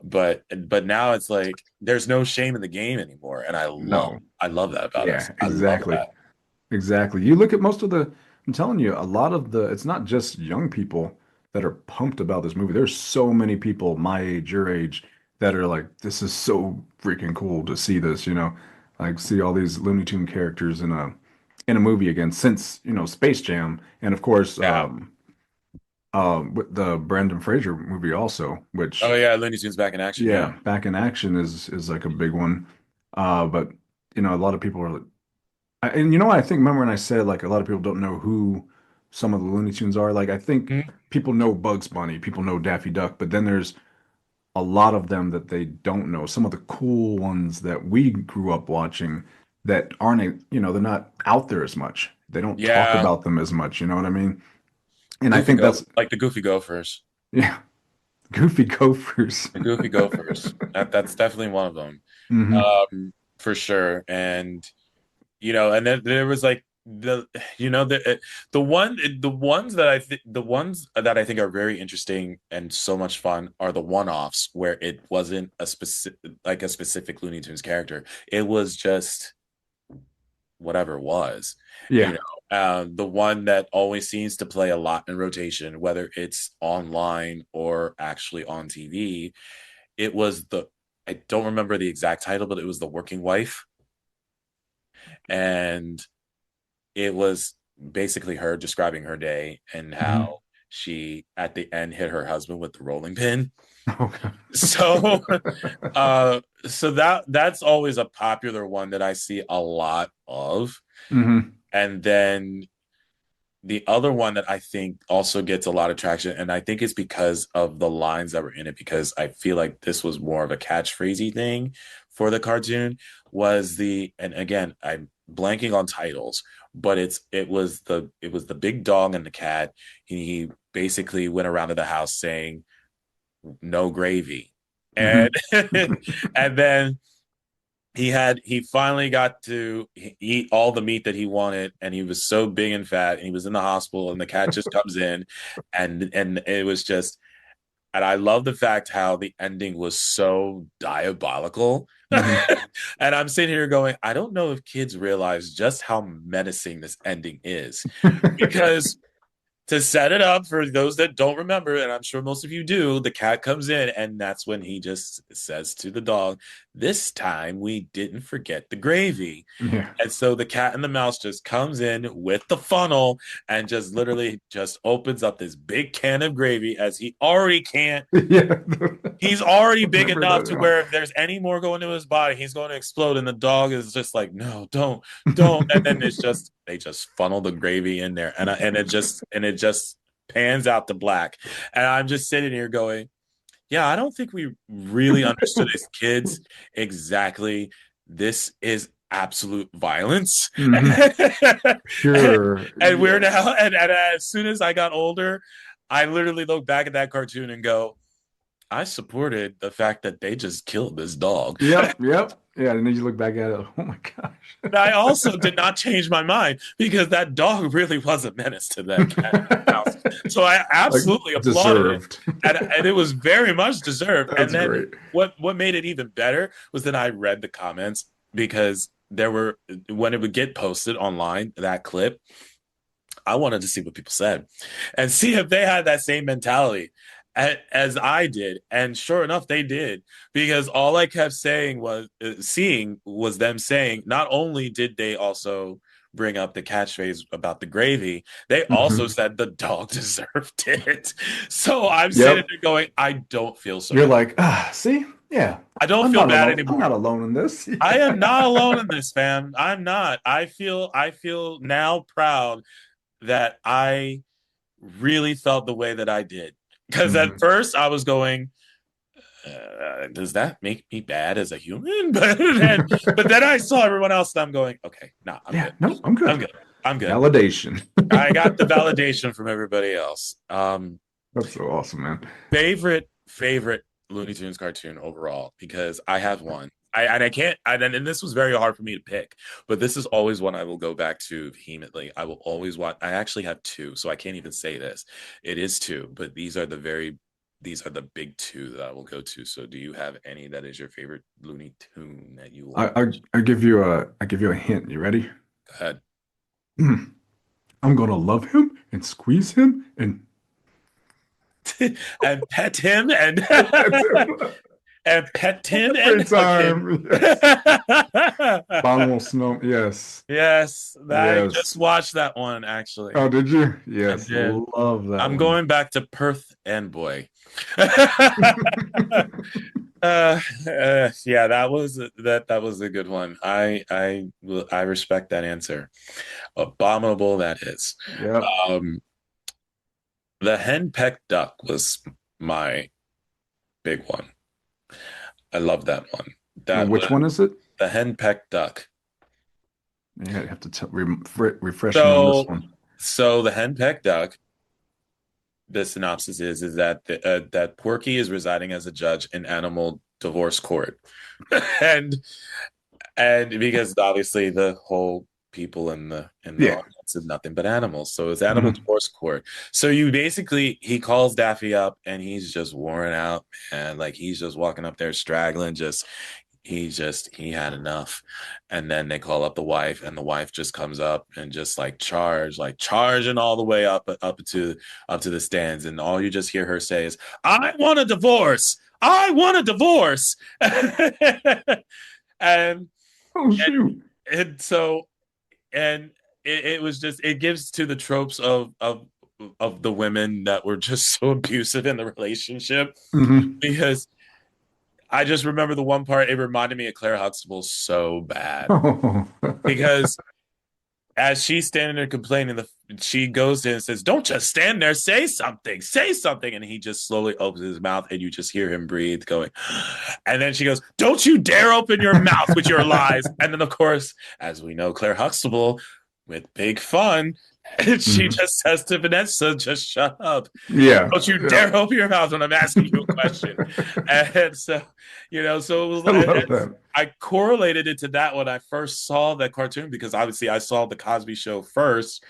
but now it's like there's no shame in the game anymore, and No. I love that about us. Yeah, I love exactly. that. Exactly. You look at most of the, I'm telling you, a lot of the, it's not just young people that are pumped about this movie. There's so many people my age, your age, that are like, this is so freaking cool to see this, like see all these Looney Tune characters in a movie again since, Space Jam and of course Yeah. with the Brandon Fraser movie also, Oh which yeah, Looney Tunes back in action. yeah, Yeah. back in action is like a big one. But a lot of people are and I think, remember when I said like a lot of people don't know who some of the Looney Tunes are? Like I think Mhm. people know Bugs Bunny, people know Daffy Duck, but then there's a lot of them that they don't know. Some of the cool ones that we grew up watching that aren't, they're not out there as much. They don't talk Yeah. about them as much, you know what I mean? And I Goofy think go that's, like the Goofy Gophers. yeah, Goofy Gophers. The Goofy Gophers. That's definitely one of them. Hmm. For sure. And and then there was like the ones that the ones that I think are very interesting and so much fun are the one-offs where it wasn't a specific Looney Tunes character. It was just whatever it was. You Yeah. know, the one that always seems to play a lot in rotation, whether it's online or actually on TV. It was the I don't remember the exact title, but it was The Working Wife, and it was basically her describing her day and Hmm. how she at the end hit her husband with the rolling pin. Okay. So so that's always a popular one that I see a lot of. Hmm. And then the other one that I think also gets a lot of traction, and I think it's because of the lines that were in it, because I feel like this was more of a catchphrasy thing for the cartoon, was and again, I'm blanking on titles, but it was the big dog and the cat. He basically went around to the house saying no gravy. And Hmm. and then he finally got to eat all the meat that he wanted, and he was so big and fat, and he was in the hospital, and the cat just comes in, and it was just, and I love the fact how the ending was so diabolical. Hmm. And I'm sitting here going, I don't know if kids realize just how menacing this ending is, because to set it up for those that don't remember, and I'm sure most of you do, the cat comes in, and that's when he just says to the dog, this time we didn't forget the gravy. Yeah. And so the cat and the mouse just comes in with the funnel and just literally just opens up this big can of gravy as he already can't. Yeah. He's already I big remember enough that to now. where if there's any more going to his body, he's going to explode. And the dog is just like, no, don't. And then it's just they just funnel the gravy in there, and it just pans out to black. And I'm just sitting here going, yeah, I don't think we really understood as kids exactly this is absolute violence. Hmm. Sure. And we're Yeah. now, and as soon as I got older, I literally look back at that cartoon and go, I supported the fact that they just killed this dog. Yep. Yep. Yeah. And then you look back at it. Oh my gosh. I also did not change my mind because that dog really was a menace to that cat in that house. So I Like absolutely applauded it. deserved. And it was very much deserved. And That's then great. what made it even better was that I read the comments because there were when it would get posted online, that clip, I wanted to see what people said and see if they had that same mentality as I did. And sure enough, they did because all I kept saying was seeing was them saying not only did they also bring up the catchphrase about the gravy, they also Hmm. said the dog deserved it. So I'm sitting Yep. there going, I don't feel You're sorry. like, see, yeah, I don't I'm feel not bad alone. I'm not anymore. alone in this. I am Yeah. not alone in this, fam. I'm not. I feel now proud that I really felt the way that I did. Because at Hmm. first I was going, does that make me bad as a human? But then I saw everyone else and I'm going, okay, nah, I'm Yeah. good. No, I'm I'm good. good. I'm good. Validation. I got the validation from everybody else. That's so awesome, man. Favorite Looney Tunes cartoon overall because I have one. I can't and this was very hard for me to pick, but this is always one I will go back to vehemently. I will always watch. I actually have two, so I can't even say this. It is two, but these are the big two that I will go to. So do you have any that is your favorite Looney Tune that you will I, I watch? I give you a hint. You ready? Go ahead. I'm gonna love him and squeeze him and And pet him and that's him and pet him every and hug him. time. Yes. Bomb snow. Yes. Yes, I just Yes. watched that one actually. Oh, did you? I Yes. did. Love that I'm one. going back to Perth and Boy. Yeah, that was a good one. I respect that answer. Abominable that is. Yep. Um, the henpecked duck was my big one. I love that one. That was Which one is it? the henpecked duck. Yeah, you have to refresh me on this So, one. so the henpecked duck. The synopsis is that that Porky is residing as a judge in animal divorce court, and because obviously the whole people in the Yeah. audience is nothing but animals, so it's animal Mhm. divorce court. So you basically he calls Daffy up and he's just worn out and like he's just walking up there straggling, he had enough. And then they call up the wife and the wife just comes up and just like charging all the way up to the stands, and all you just hear her say is, I want a divorce, I want a divorce. and Oh and, shoot. and so and it was just it gives to the tropes of the women that were just so abusive in the relationship, Hmm. because I just remember the one part, it reminded me of Claire Huxtable so bad Oh. because as she's standing there complaining, she goes in and says, don't just stand there, say something. And he just slowly opens his mouth and you just hear him breathe going, and then she goes, don't you dare open your mouth with your lies. And then, of course, as we know, Claire Huxtable with big fun, she Mhm. just says to Vanessa, just shut up. Yeah. Don't you Yep. dare open your mouth when I'm asking you a question. And so, so it I was, love that. I correlated it to that when I first saw that cartoon because obviously I saw the Cosby Show first,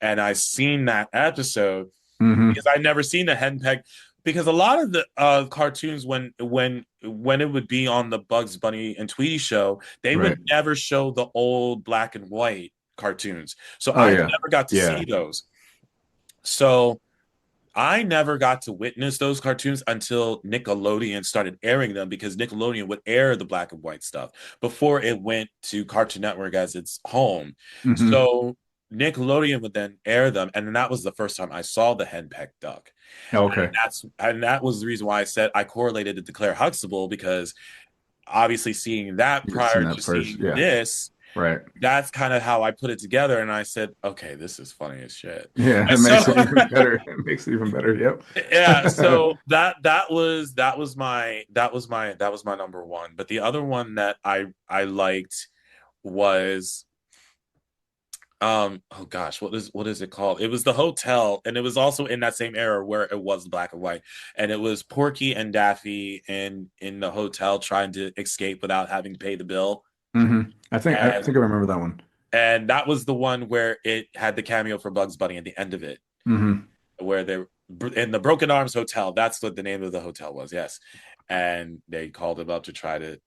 and I seen that episode because Hmm. I never seen the henpeck. Because a lot of the cartoons, when it would be on the Bugs Bunny and Tweety show, they would Right. never show the old black and white cartoons, so Oh I yeah. never got to Yeah. see those. So I never got to witness those cartoons until Nickelodeon started airing them because Nickelodeon would air the black and white stuff before it went to Cartoon Network as its home. Hmm. So Nickelodeon would then air them, and then that was the first time I saw the henpecked duck. Okay. And that was the reason why I said I correlated it to Claire Huxtable because obviously seeing that You seen prior that to first? seeing Yeah. this, Right. that's kind of how I put it together. And I said, okay, this is funny as shit. Yeah, it And makes so it even better. It makes it even better. yeah, Yep. so that was my number one. But the other one that I liked was oh gosh, what is it called? It was the hotel, and it was also in that same era where it was black and white, and it was Porky and Daffy in the hotel trying to escape without having to pay the bill. Hmm. I think I And remember that one. that was the one where it had the cameo for Bugs Bunny at the end of it, Hmm. where they're in the Broken Arms Hotel. That's what the name of the hotel was. Yes, and they called him up to try to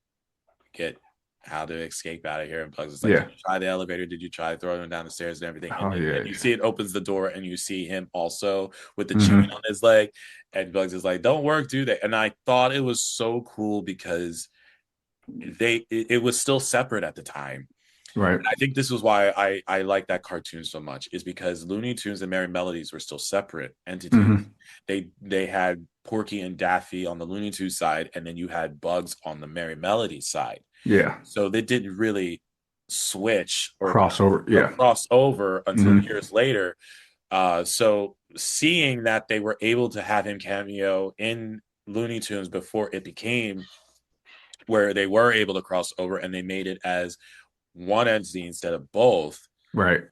get how to escape out of here. And Bugs is like, "Did Yeah. you try the elevator? Did you try throwing him down the stairs and everything?" Oh And yeah. you see it opens the door, and you see him also with the chain Hmm. on his leg. And Bugs is like, "Don't work, do they?" And I thought it was so cool because it was still separate at the time. Right. I think this was why I like that cartoon so much is because Looney Tunes and Merry Melodies were still separate entities. Hmm. They had Porky and Daffy on the Looney Tunes side, and then you had Bugs on the Merry Melodies side. Yeah. So they didn't really switch Crossover. or Yeah. cross over until Hmm. years later. So seeing that they were able to have him cameo in Looney Tunes before it became where they were able to cross over and they made it as one entity instead of both. Right.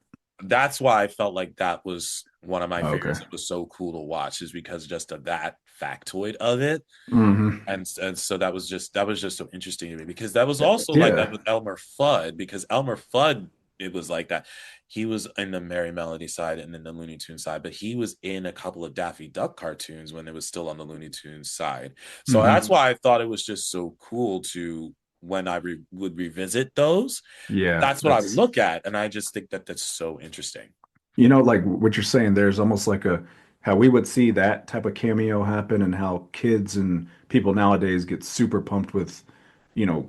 That's why I felt like that was one of my Okay. favorites. It was so cool to watch, is because just of that factoid of it. Hmm. And so that was just so interesting to me because that was also like that Yeah. with Elmer Fudd because Elmer Fudd it was like that. He was in the Merry Melody side and then the Looney Tunes side, but he was in a couple of Daffy Duck cartoons when it was still on the Looney Tunes side. So that's Hmm. why I thought it was just so cool to when would revisit those. Yeah. That's what I would That's look at, and I just think that that's so interesting. like what you're saying, there's almost like a how we would see that type of cameo happen and how kids and people nowadays get super pumped with,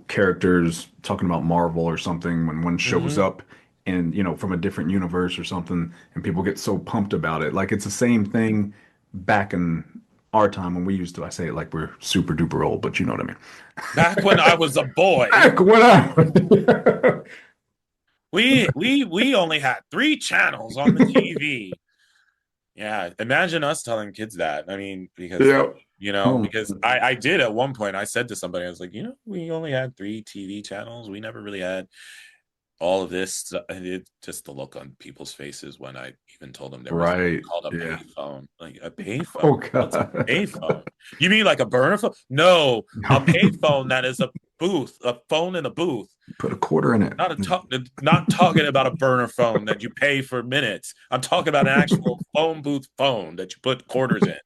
characters talking about Marvel or something when one shows Mm-hmm. up and, from a different universe or something, and people get so pumped about it. Like it's the same thing back in our time when we used to, I say it like we're super duper old, but you know what I mean. Back when I was a boy, Back when I, we only had three channels on the TV. Yeah, imagine us telling kids that. I mean, because yeah. because I did at one point. I said to somebody, I was like, we only had three TV channels. We never really had all of this. It just the look on people's faces when I even told them there was Right. called a Yeah. payphone, like a payphone. Oh What's a God. payphone? You mean like a burner phone? No, a payphone that is a booth, a phone in a booth. Put a quarter in it. Not talking about a burner phone that you pay for minutes. I'm talking about an actual phone booth phone that you put quarters in.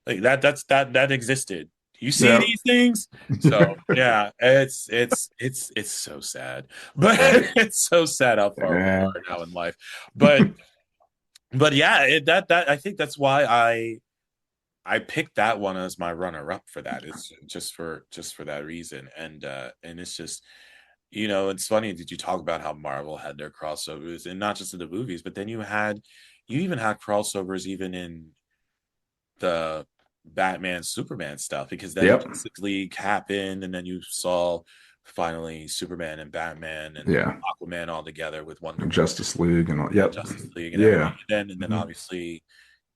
Like that existed. You see Yeah. these things? So yeah, it's so sad. But it's so sad how far we Yeah. are now in life. But yeah, that I think that's why I picked that one as my runner up for that. It's just for that reason. And it's just it's funny that you talk about how Marvel had their crossovers and not just in the movies, but then you even had crossovers even in the Batman Superman stuff because then Yep. Justice League happened and then you saw finally Superman and Batman and Yeah. Aquaman all together with Wonder Woman Justice League and all. and Yep. Justice League and everything. Yeah. And then Mhm. obviously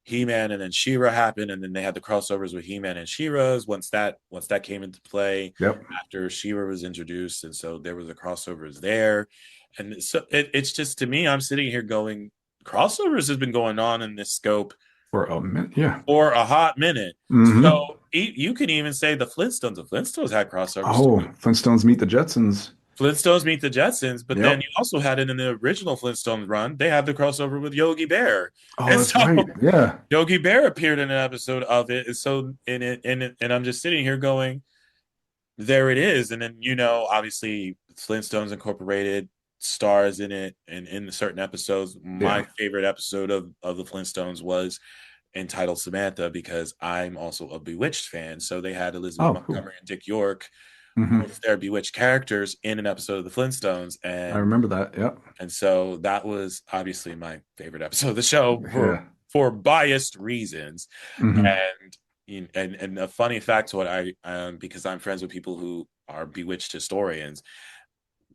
He-Man and then She-Ra happened and then they had the crossovers with He-Man and She-Ra's once that came into play Yep. after She-Ra was introduced and so there was the crossovers there. And so it's just to me I'm sitting here going crossovers has been going on in this scope For a minute. Yeah. for a hot minute. Hmm. So you can even say the Flintstones. The Flintstones had crossovers Oh, too. Flintstones meet the Jetsons. Flintstones meet the Jetsons, but then Yep. you also had it in the original Flintstones run. They had the crossover with Yogi Bear, Oh, and that's so right. Yeah. Yogi Bear appeared in an episode of it. And so and I'm just sitting here going, there it is. And then obviously Flintstones Incorporated stars in it and in certain episodes. My Yeah. favorite episode of the Flintstones was entitled Samantha because I'm also a Bewitched fan. So they had Elizabeth Oh, cool. Montgomery and Dick York, Hmm. both their Bewitched characters, in an episode of the Flintstones, I remember that. Yep. and so that was obviously my favorite episode of the show Yeah. for biased reasons. Hmm. And and a funny fact to what I because I'm friends with people who are Bewitched historians,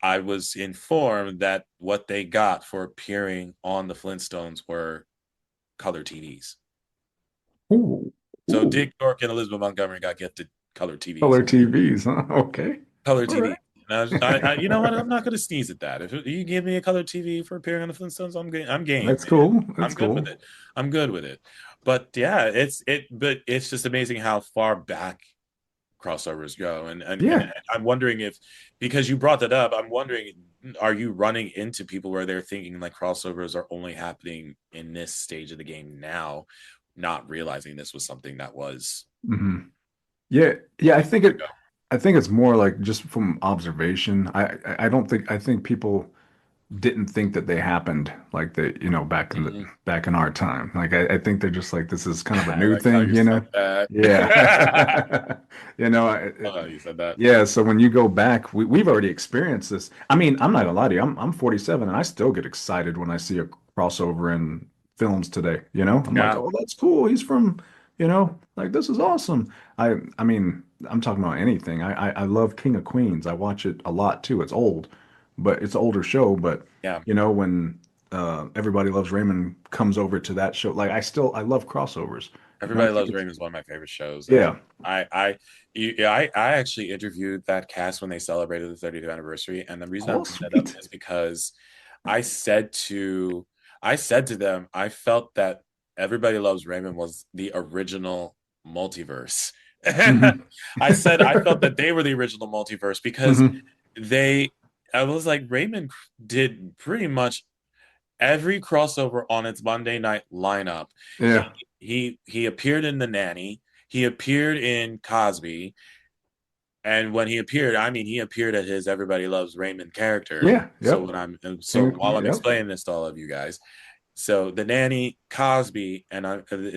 I was informed that what they got for appearing on the Flintstones were color TVs. Ooh. So Ooh. Dick York and Elizabeth Montgomery got gifted color TVs. Color TVs, huh? Okay. Color All TV. right. And you know what? I'm not going to sneeze at that. If you give me a color TV for appearing on the Flintstones, I'm game, That's man. cool. I'm That's good with cool. it. I'm good with it. But yeah, but it's just amazing how far back crossovers go, and Yeah. I'm wondering if, because you brought that up, I'm wondering, are you running into people where they're thinking like crossovers are only happening in this stage of the game now, not realizing this was something that was Hmm. Yeah. Yeah. long ago. I think it's more like just from observation. I don't think, I think people didn't think that they happened like they, Mhm. back in our time. Like I think they're just like this is kind of a I new like how thing, you said that. Yeah. Oh, you said that. Yeah, so when you go back, we've already experienced this. I mean, I'm not gonna lie to you. I'm 47 and I still get excited when I see a crossover in films today, I'm like, Yeah, "Oh, that's cool. He's from, like this is awesome." I mean, I'm talking about anything. I love King of Queens. I watch it a lot too. It's old, but it's an older show, but yeah. when Everybody Loves Raymond comes over to that show, like I love crossovers. And I Everybody think Loves it's Raymond is one of my favorite shows, and yeah. I actually interviewed that cast when they celebrated the 30th anniversary, and the reason I'm Oh, bringing that up sweet. is because I said to I said to them, I felt that Everybody Loves Raymond was the original multiverse. Hmm. I said I felt that they were the original multiverse because Hmm. they I was like, Raymond did pretty much every crossover on its Monday night lineup. He Yeah. he appeared in The Nanny. He appeared in Cosby, and when he appeared, I mean, he appeared at his Everybody Loves Raymond character. Yeah. So Yep. when I'm King so of while Queens. I'm Yep. explaining this to all of you guys, so The Nanny, Cosby, and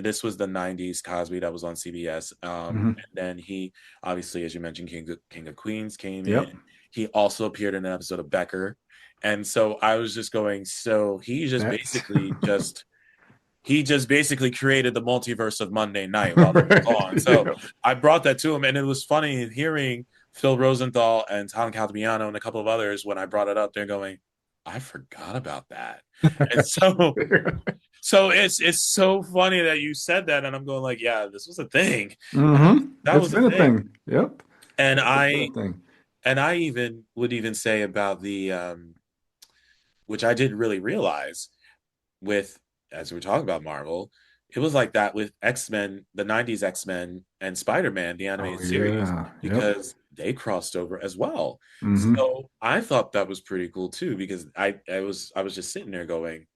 this was the '90s Cosby that was on CBS. Hmm. And then he obviously, as you mentioned, King of Queens came in. Yep. He also appeared in an episode of Becker, and so I was just going. So That's he just basically created the multiverse of Monday Night while he was right. on. So Yep. I brought that to him, and it was funny hearing Phil Rosenthal and Tom Caltabiano and a couple of others when I brought it up. They're going, "I forgot about that," and so it's so funny that you said that, and I'm going like, "Yeah, this was a thing. That It's was a been a thing." thing. Yep. And It's been a thing. I even would even say about the which I didn't really realize with, as we're talking about Marvel, it was like that with X-Men, the 90s X-Men and Spider-Man, the Oh animated series, yeah. Yep. because they crossed over as well. Hmm. So I thought that was pretty cool too, because I was just sitting there going,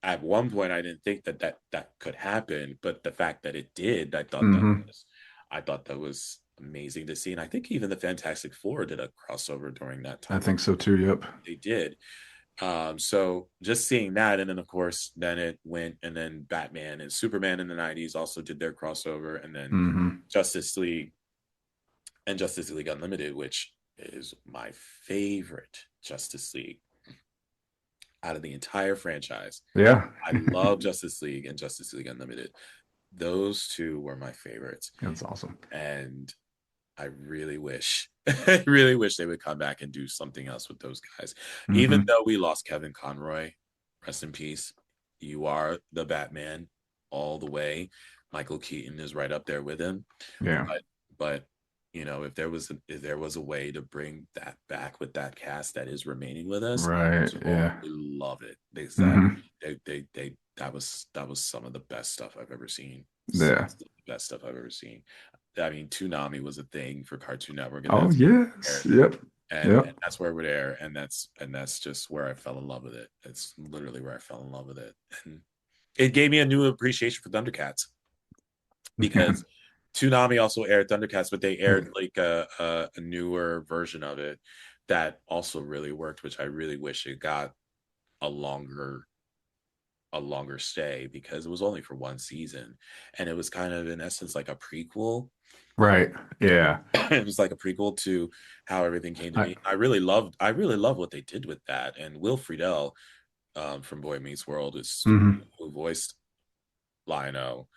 at one point I didn't think that could happen, but the fact that it did, Hmm. I thought that was amazing to see. And I think even the Fantastic Four did a crossover during that I time. think so too. Yep. They did. So just seeing that, and then of course, then it went, and then Batman and Superman in the '90s also did their crossover, and then Hmm. Justice League and Justice League Unlimited, which is my favorite Justice League out of the entire franchise. Yeah. I love Justice League and Justice League Unlimited. Those two were my favorites, That's awesome. and I really wish, I really wish they would come back and do something else with those guys. Even Hmm. though we lost Kevin Conroy, rest in peace. You are the Batman all the way. Michael Keaton is right up there with him. Yeah. But if there was a way to bring that back with that cast that is remaining with us, Right. first of all, Yeah. we love it. Hmm. That was some of the best stuff I've ever seen. Yeah. The best stuff I've ever seen. I mean, Toonami was a thing for Cartoon Network, and Oh yes. Yep. and Yep. that's where we're there, and that's just where I fell in love with it. It's literally where I fell in love with it, and it gave me a new appreciation for Thundercats because Toonami also aired Thundercats, but they aired like a newer version of it that also really worked, which I really wish it got a longer a longer stay because it was only for one season, and it was kind of in essence like a prequel. Right. Yeah. It was like a prequel to how everything came to I, be. I really loved what they did with that. And Will Friedle, from Boy Meets World, is mhm. who voiced Lionel,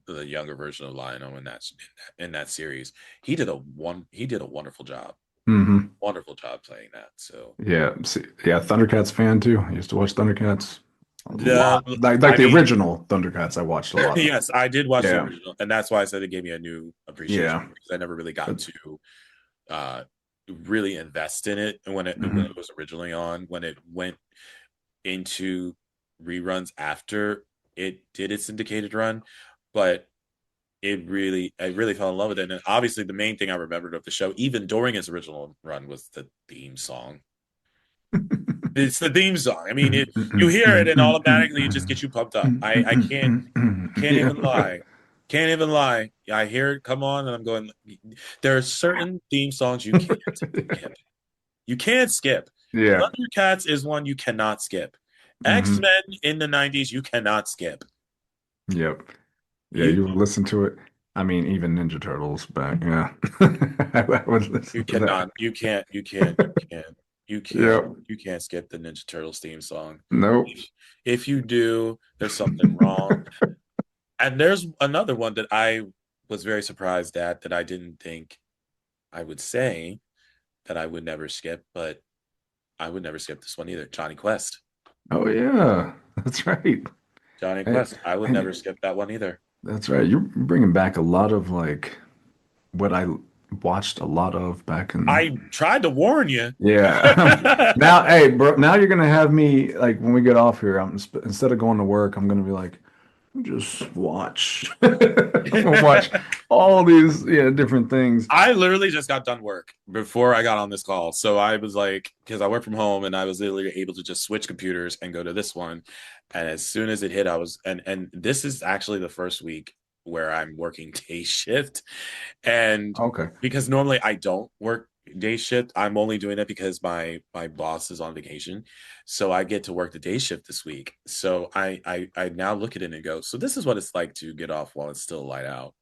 the younger version of Lionel in that series. He did a wonderful job. Mhm. Wonderful job playing that. So Yeah. See, yeah, Thundercats fan too. I used to watch Thundercats a lot. Like I the mean, original Thundercats I watched a lot of. yes, I did watch the Yeah. original, and that's why I said it gave me a new appreciation Yeah. because I never really got But, to uh really invest in it when mhm. it was originally on. When it went into reruns after it did its syndicated run, but I really fell in love with it. And obviously the main thing I remembered of the show, even during its original run, was the theme song. It's the theme song. I mean, you hear it and automatically it just gets you pumped up. I can't Yeah. even lie. Can't even lie. I hear it come on and I'm going, there are certain theme songs you can't skip. You can't skip. Yeah. Thundercats is one you cannot skip. Hmm. X-Men in the 90s, you cannot skip. Yep. Yeah, You you would listen to it. I mean, even Ninja Turtles back. Yeah. I would you listen to cannot, you can't, Yep. you can't skip the Ninja Turtles theme song. Nope. If you do, there's something wrong. And there's another one that I was very surprised at that I didn't think I would say that I would never skip, but I would never skip this one either. Johnny Quest. Oh yeah, that's right. Johnny Hey, Quest. I would never hey, skip that one either. that's right. You're bringing back a lot of like what I watched a lot of back in. I tried to warn you. Yeah. Now, hey, bro. Now you're gonna have me like when we get off here. Instead of going to work, I'm gonna be like, just watch, watch all these different things. I literally just got done work before I got on this call. So I was like, because I work from home and I was literally able to just switch computers and go to this one. And as soon as it hit, I was, and this is actually the first week where I'm working day shift. And Okay. because normally I don't work day shift, I'm only doing it because my boss is on vacation. So I get to work the day shift this week. So I now look at it and go, so this is what it's like to get off while it's still light out.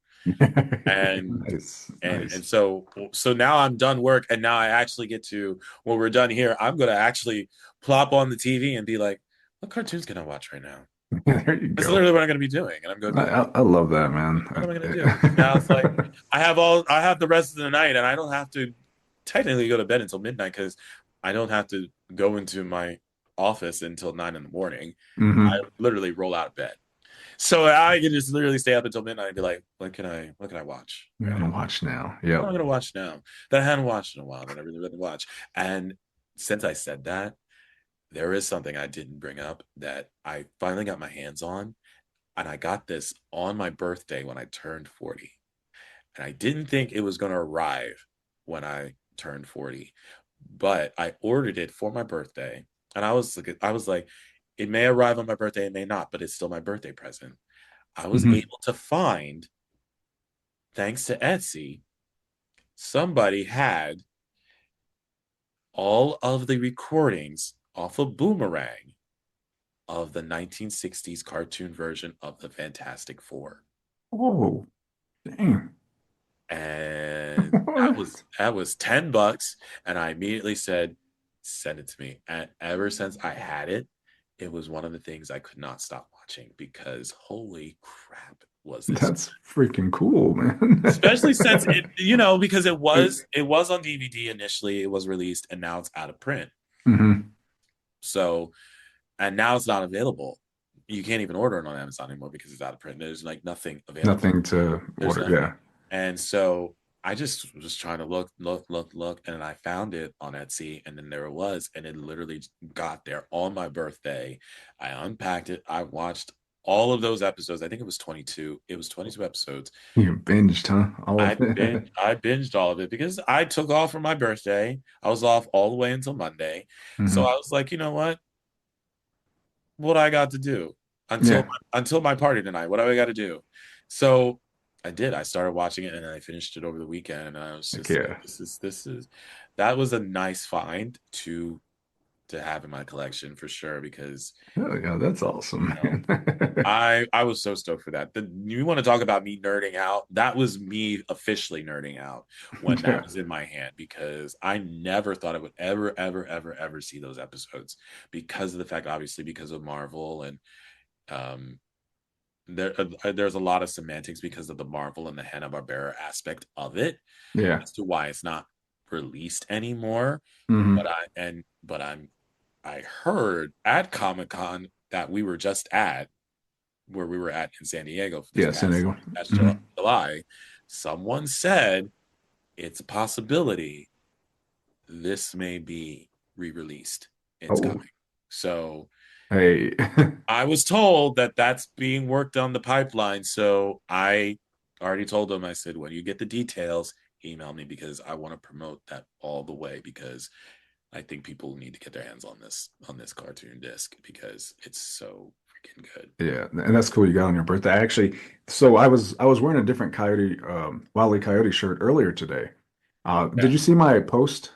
And Nice, nice. so now I'm done work and now I actually get to when we're done here, I'm gonna actually plop on the TV and be like, what cartoons can I watch right now? There you That's go. literally what I'm gonna be doing. And I'm going to be like, I love that, man. what am I gonna do? And now it's like I have the rest of the night and I don't have to technically go to bed until midnight because I don't have to go into my office until 9 in the morning. I Hmm. literally roll out of bed. So I can just literally stay up until midnight and be like, what can I watch We're right now? gonna watch now. What am Yep. I gonna watch now that I hadn't watched in a while that I really didn't watch? And since I said that, there is something I didn't bring up that I finally got my hands on, and I got this on my birthday when I turned 40. And I didn't think it was gonna arrive when I turned 40, but I ordered it for my birthday, and I was like, it may arrive on my birthday, it may not, but it's still my birthday present. I was Hmm. able to find, thanks to Etsy, somebody had all of the recordings off of Boomerang of the 1960s cartoon version of the Fantastic Four. Oh, dang. And that was $10. And I immediately said, send it to me. And ever since I had it, it was one of the things I could not stop watching because holy crap was this. That's freaking cool, man. Especially since because it was on DVD initially, it was released, and now it's out of print. Hmm. So and now it's not available. You can't even order it on Amazon anymore because it's out of print. There's like nothing available. Nothing to There's order. nothing. Yeah. And so I just was trying to look, and then I found it on Etsy, and then there it was, and it literally got there on my birthday. I unpacked it. I watched all of those episodes. I think it was 22. It was 22 episodes. You binged, huh? All of it. I binged all of it because I took off for my birthday. I was off all the way until Monday. So Hmm. I was like, you know what I got to do Yeah. until my party tonight. What do I got to do? So I did. I started watching it and I finished it over the weekend. And I was Heck just like, yeah. this is that was a nice find to to have in my collection for sure because Oh yeah, that's awesome, you know man. I was so stoked for that. You want to talk about me nerding out? That was me officially nerding out when that Yeah, was in my hand because I never thought I would ever, ever, ever, ever see those episodes because of the fact, obviously, because of Marvel and um, there's a lot of semantics because of the Marvel and the Hanna-Barbera aspect of it yeah. as to why it's not released anymore. Hmm. But I heard at Comic-Con that we were just at where we were at in San Diego for this Yeah, San Diego. past Hmm. July, someone said it's a possibility this may be re-released. It's Oh, coming. So hey. I was told that that's being worked on the pipeline. So I already told them, I said, when you get the details, email me because I want to promote that all the way because I think people need to get their hands on this cartoon disc because it's so freaking good. Yeah, and that's cool you got on your birthday. I actually, so I was wearing a different Coyote, Wile E. Coyote shirt earlier today. Yeah, Did you see my post?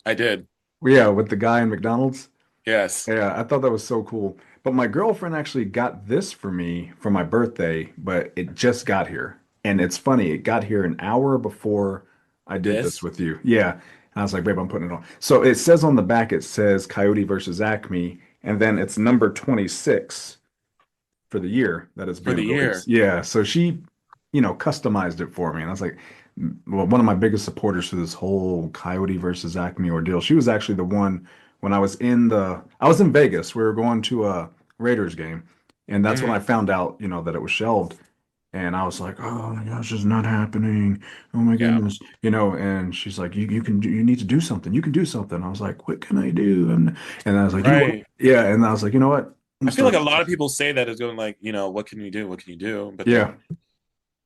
I did. Yeah, with the guy in McDonald's. Yes. Yeah, I thought that was so cool. But my girlfriend actually got this for me for my birthday, but it just got here. And it's funny, it got here an hour before I did this This with you. Yeah. And I was like, babe, I'm putting it on. So it says on the back, it says Coyote versus Acme, and then it's number 26 for the year that it's for being the year. released. Yeah. So she, customized it for me. And I was like, well, one of my biggest supporters for this whole Coyote versus Acme ordeal. She was actually the one when I was in Vegas. We were going to a Raiders game. And that's when I Mhm. found out, that it was shelved. And I was like, oh my gosh, it's not happening. Oh my Yeah. goodness. And she's like, you need to do something. You can do something. I was like, what can I do? And I was like, Right. yeah. And I was like, you know what? I'm I gonna feel like start. a lot of people say that as going like, what can you do? What can you do? But then Yeah.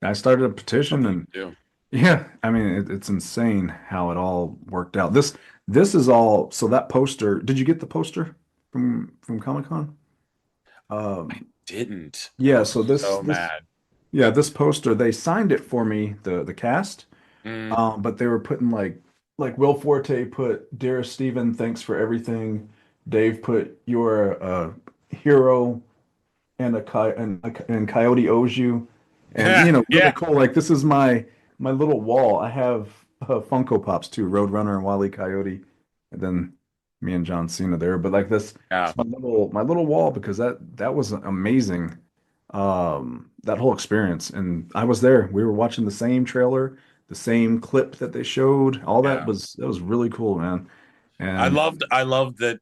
I started a what petition can you and do? yeah, I mean it's insane how it all worked out. This is all so that poster, did you get the poster from Comic-Con? Didn't. I Yeah, was so this so this mad. yeah, this poster they signed it for me, the cast. Mm. But they were putting like Will Forte put, "Dearest Steven, thanks for everything." Dave put, "You're a hero and and Coyote owes you." And really Yeah. cool. Like this is my little wall. I have Funko Pops too, Roadrunner and Wile E. Coyote, and then me and John Cena there. But like this, Yeah. it's my little wall because that was amazing. That whole experience, and I was there. We were watching the same trailer, the same clip that they showed. All Yeah. that was really cool, man. And I loved that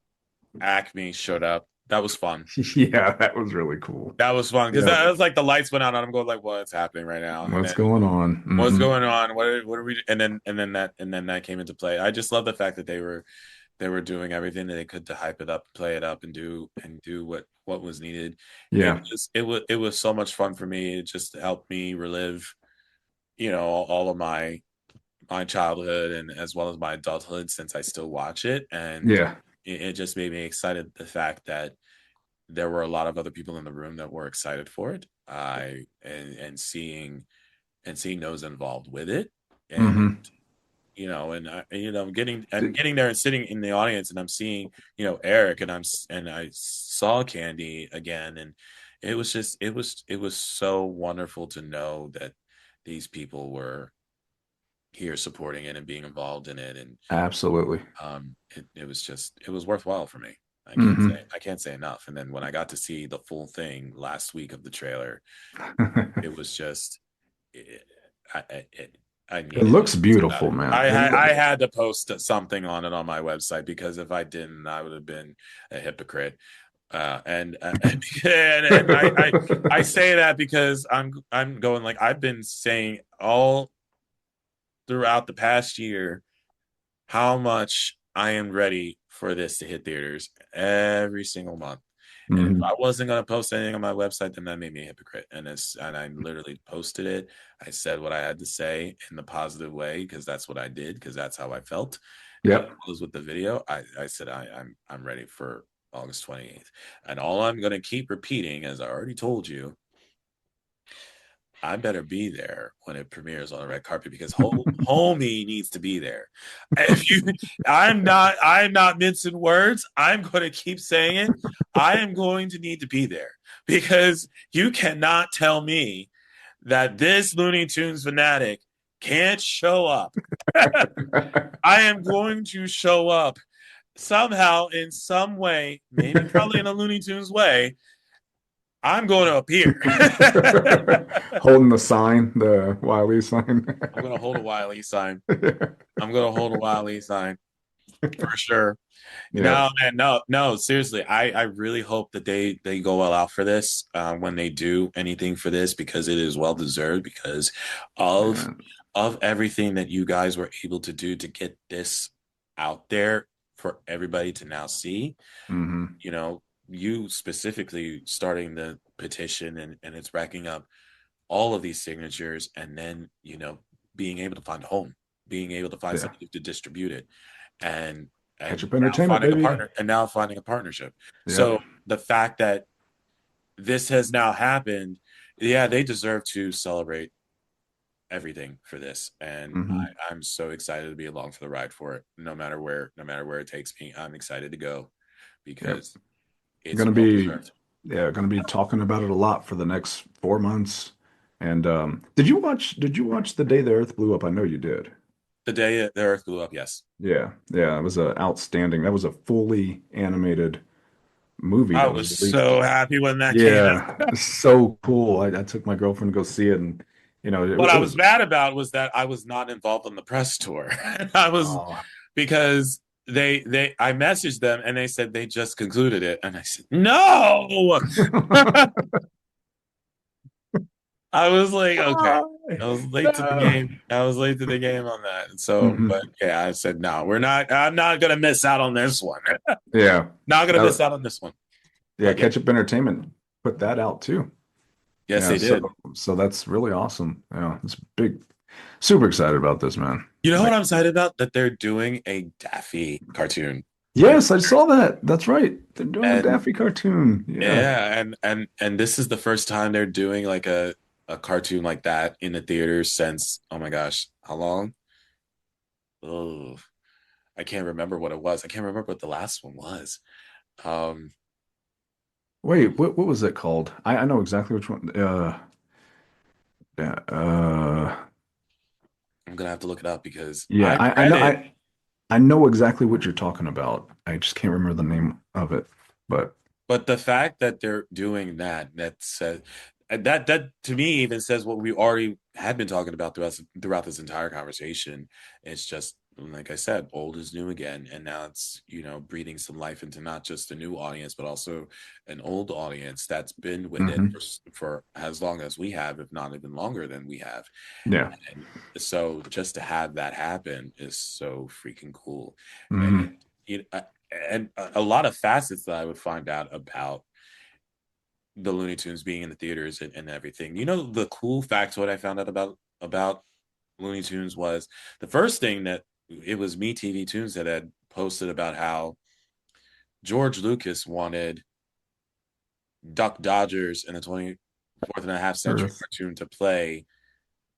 Acme showed up. That was fun. yeah, that was really cool. That was fun because Yeah, that was like the lights went out and I'm going like, what's happening right now? And what's then going on? what's Hmm. going on? What are we? And then that came into play. I just love the fact that they were doing everything that they could to hype it up, play it up, and do what was needed. Yeah, It was so much fun for me. It just helped me relive, all of my childhood and as well as my adulthood since I still watch it, and yeah. it just made me excited. The fact that there were a lot of other people in the room that were excited for it. I and seeing those involved with it, and Hmm. getting there and sitting in the audience and I'm seeing Eric and I saw Candy again and it was so wonderful to know that these people were here supporting it and being involved in it and Absolutely. it was worthwhile for me. Hmm. I can't say enough. And then when I got to see the full thing last week of the trailer, it was just it, I It needed it looks so beautiful, bad. man. I had to post something on it on my website because if I didn't, I would have been a hypocrite. And I say that because I'm going like I've been saying all throughout the past year how much I am ready for this to hit theaters every single month. And if Hmm. I wasn't gonna post anything on my website, then that made me a hypocrite. And I literally posted it. I said what I had to say in the positive way because that's what I did because that's how I felt. And Yep. it was with the video. I said I'm ready for August 28th. And all I'm gonna keep repeating, as I already told you, I better be there when it premieres on the red carpet because homie needs to be there. If you, I'm not mincing words. I'm going to keep saying it. I am going to need to be there because you cannot tell me that this Looney Tunes fanatic can't show up. I am going to show up somehow, in some way, maybe probably in a Looney Tunes way. I'm going to appear. Holding the sign, the Wile E sign. I'm going to hold a Wile E sign. I'm going to hold a Wile E sign for sure. Yeah. No, man, no, no, seriously. I really hope that they go all out for this when they do anything for this because it is well deserved because of Man. everything that you guys were able to do to get this out there for everybody to now see. Hmm. You know, you specifically starting the petition and it's racking up all of these signatures and then, being able to find a home, being able to find Yeah. somebody to distribute it and Ketchup now Entertainment, finding a baby. partner and now finding a partnership. Yep. So the fact that this has now happened, yeah, they deserve to celebrate everything for this. And Hmm. I'm so excited to be along for the ride for it. No matter where it takes me, I'm excited to go Yep. because it's Gonna well be, deserved. yeah, gonna be talking about it a lot for the next 4 months. And did you watch The Day the Earth Blew Up? I know you did. The day the earth blew up, yes. Yeah, yeah, it was a outstanding. That was a fully animated movie I that was was released. so happy when that came Yeah, out. so cool. I took my girlfriend to go see it, and What it I was was. mad about was that I was not involved in the press tour. I was Oh, because they I messaged them and they said they just concluded it, and I said no. I was like, okay. I was late to the no. game. I was late to the game on that. So, but Hmm. yeah, I said no. We're not. I'm not gonna miss out on this one. Yeah, Not gonna miss that, out on this one. yeah. But yeah, Ketchup Entertainment put that out too. yes, Yeah, they did. so that's really awesome. Yeah, it's big. Super excited about this, man. You know what Like, I'm excited about? That they're doing a Daffy cartoon for the yes, I saw that. That's right. They're doing a and Daffy cartoon. Yeah. yeah, and this is the first time they're doing like a cartoon like that in the theaters since oh my gosh, how long? Oh, I can't remember what it was. I can't remember what the last one was. Um, Wait, what was it called? I know exactly which one. Yeah, I'm gonna have to look it up because yeah. I've I read know it, I know exactly what you're talking about. I just can't remember the name of it. But but the fact that they're doing that, that says that to me even says what we already had been talking about throughout this entire conversation. It's just like I said, old is new again, and now it's breathing some life into not just a new audience, but also an old audience that's been with it hmm, for as long as we have, if not even longer than we have. yeah. And so just to have that happen is so freaking cool. And Hmm. you know, and a lot of facets that I would find out about the Looney Tunes being in the theaters and everything. The cool facts what I found out about Looney Tunes was the first thing that it was MeTV Toons that had posted about how George Lucas wanted Duck Dodgers in the 24th and a half century Earth. cartoon to play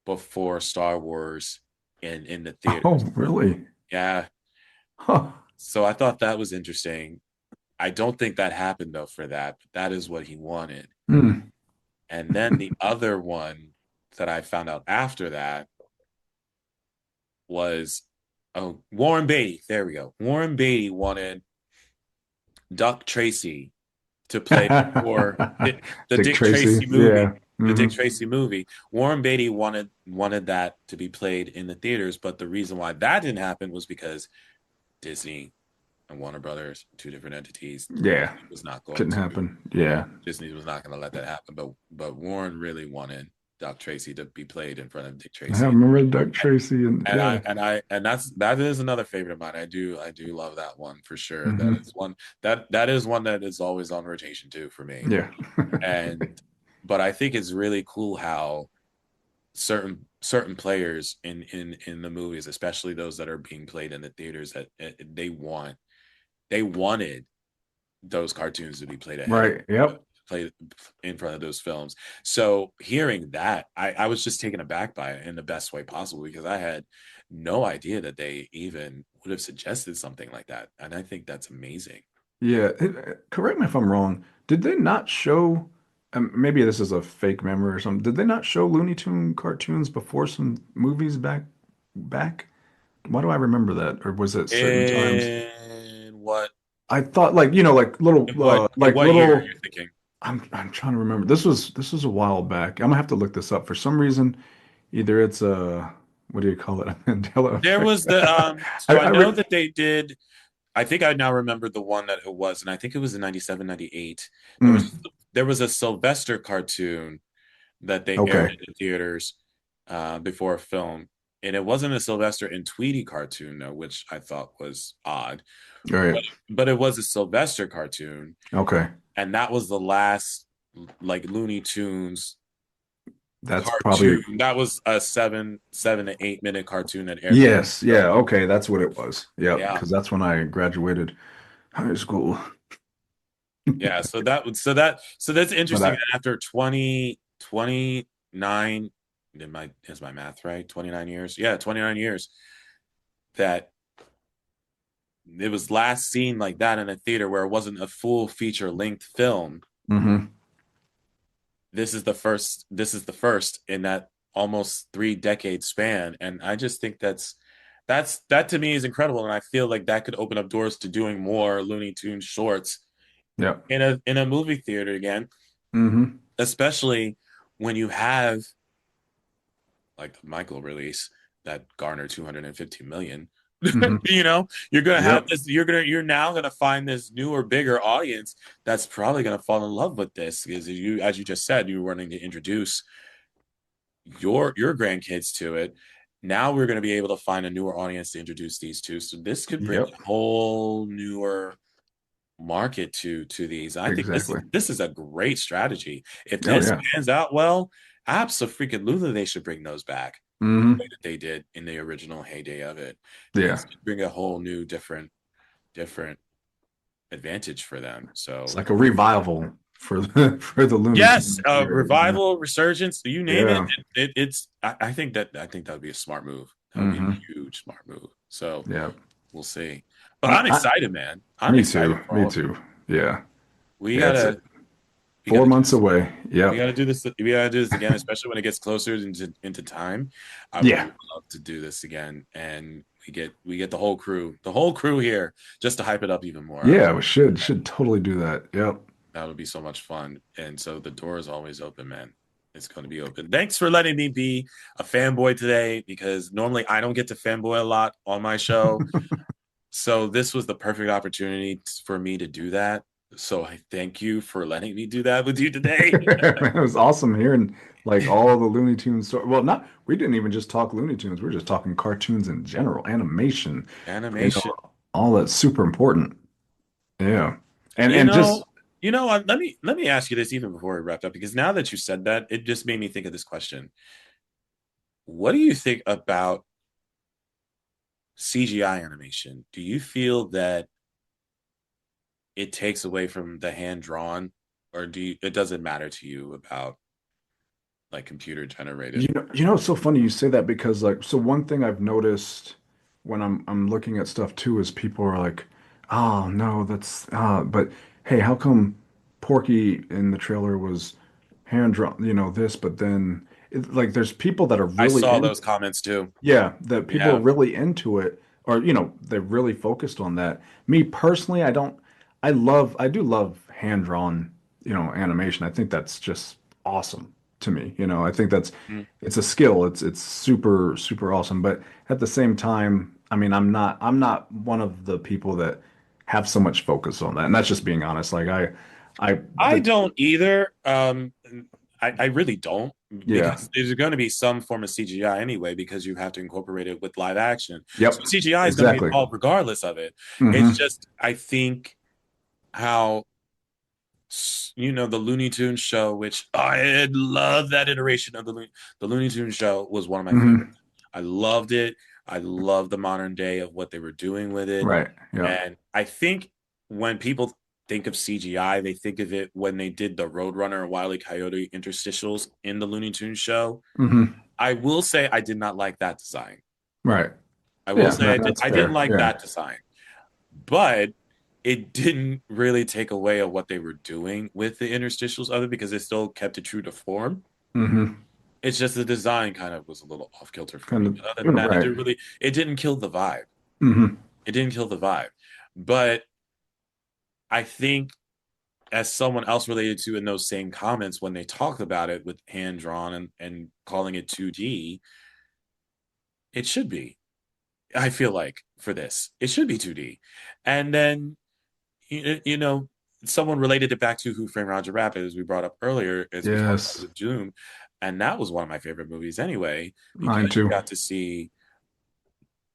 before Star Wars in the Oh, theaters. really? Yeah. Huh. So I thought that was interesting. I don't think that happened though for that, but that is what he wanted. Hmm. And then the other one that I found out after that was Warren Beatty. There we go. Warren Beatty wanted Duck Tracy to play before the Dick Dick Tracy. Tracy movie. Yeah. The Hmm. Dick Tracy movie. Warren Beatty wanted that to be played in the theaters, but the reason why that didn't happen was because Disney and Warner Brothers, two different entities, Yeah. was not going Couldn't to happen. Yeah. Disney was not going to let that happen. But Warren really wanted Doc Tracy to be played in front of Dick I Tracy, remember Doug Tracy and and yeah. that is another favorite of mine. I do love that one for sure. That Hmm. is one that is one that is always on rotation too for me. Yeah. And but I think it's really cool how certain players in the movies, especially those that are being played in the theaters, that they wanted those cartoons to be played ahead of Right. Yep. play in front of those films. So hearing that, I was just taken aback by it in the best way possible because I had no idea that they even would have suggested something like that. And I think that's amazing. Yeah, correct me if I'm wrong. Did they not show, maybe this is a fake memory or something. Did they not show Looney Tune cartoons before some movies back? Why do I remember that? Or was it certain times? In what I thought like, like little in like what year little are you thinking? I'm trying to remember. This was a while back. I'm gonna have to look this up. For some reason, either it's a what do you call it? A Mandela There effect. was the I, so I I know re that they did. I think I now remember the one that it was, and I think it was in 97, 98. There was mm, there was a Sylvester cartoon that they aired okay. in the theaters before a film. And it wasn't a Sylvester and Tweety cartoon, though, which I thought was odd. All right. But it was a Sylvester cartoon, Okay. and that was the last like Looney Tunes That's probably cartoon. That was a 7 to 8 minute cartoon that aired before yes. the Yeah. film. Okay. That's what it was. Yep. Yeah, Because that's when I graduated high school. yeah. So that's But interesting. I, That after 29, is my math right? 29 years. Yeah, 29 years. That it was last seen like that in a theater where it wasn't a full feature length film. hmm This is the first in that almost 3 decade span, and I just think that to me is incredible, and I feel like that could open up doors to doing more Looney Tunes shorts Yep. in a movie theater again, hmm especially when you have like the Michael release that garnered 250 million. hmm You're gonna have Yep. this. You're now gonna find this newer, bigger audience that's probably gonna fall in love with this because as you just said, you were wanting to introduce your grandkids to it. Now we're gonna be able to find a newer audience to introduce these to. So this could bring Yep. a whole newer market to these. I think this is Exactly. this is a great strategy. If Oh this yeah. pans out well, absolutely they should bring those back the way hmm that they did in the original heyday of it. Yeah. This could bring a whole new different advantage for them. It's So like a revival for the Looney yes, Tunes series. Yeah. revival, resurgence, you name it. Yeah. I think that would be a smart move. That would be hmm a huge smart move. So Yeah. we'll see. But I'm I excited, man. I'm me excited too. for Me all of you. too. Yeah. We Yeah. It's gotta we four gotta do months this. away. We Yep. gotta do this. We gotta do this again, especially when it gets closer into time. I would Yeah. love to do this again, and we get the whole crew here just to hype it up even more. Yeah. We should totally do that. Yep. That would be so much fun. And so the door is always open, man. It's going to be open. Thanks for letting me be a fanboy today because normally I don't get to fanboy a lot on my show. So this was the perfect opportunity for me to do that. So I thank you for letting me do that with you today. It was awesome hearing like all the Looney Tunes story. Well, not we didn't even just talk Looney Tunes. We are just talking cartoons in general, animation, you know, Animation. all that's super important. Yeah. And You and just know, let me ask you this even before we wrap up because now that you said that, it just made me think of this question. What do you think about CGI animation? Do you feel that it takes away from the hand drawn, or it doesn't matter to you about like computer generated? it's so funny you say that because like so one thing I've noticed when I'm looking at stuff too is people are like, "Oh, no, that's but hey, how come Porky in the trailer was hand drawn, this, but then like there's people that are I really saw in those comments too. yeah, that people are Yeah. really into it or they're really focused on that. Me personally, I don't I do love hand-drawn, animation. I think that's just awesome to me. I think Mm. it's a skill. It's super super awesome, but at the same time, I mean, I'm not one of the people that have so much focus on that. And that's just being honest. Like I I the don't either. I really don't yeah. because there's going to be some form of CGI anyway because you have to incorporate it with live action. So Yep. CGI is going to be Exactly. involved regardless of it. It's hmm just I think how the Looney Tunes show, which I love that iteration of the Looney Tunes show was one of my favorites. hmm I loved it. I love the modern day of what they were doing with it. Right. Yeah. And I think when people think of CGI, they think of it when they did the Roadrunner and Wile E. Coyote interstitials in the Looney Tunes show. Hmm. I will say I did not like that design. Right. I will Yeah, say that's I didn't fair. like Yeah. that design, but it didn't really take away of what they were doing with the interstitials of it because it still kept it true to form. Hmm. It's just the design kind of was a little off kilter for Kind me. of, But other than that, right. it didn't kill the vibe. Hmm. It didn't kill the vibe. But I think as someone else related to in those same comments when they talked about it with hand drawn and calling it 2D, it should be. I feel like for this, it should be 2D. And then you know, someone related it back to Who Framed Roger Rabbit, as we brought up earlier, as we talked about Yes. with Doom, and that was one of my favorite movies anyway, Mine because you too. got to see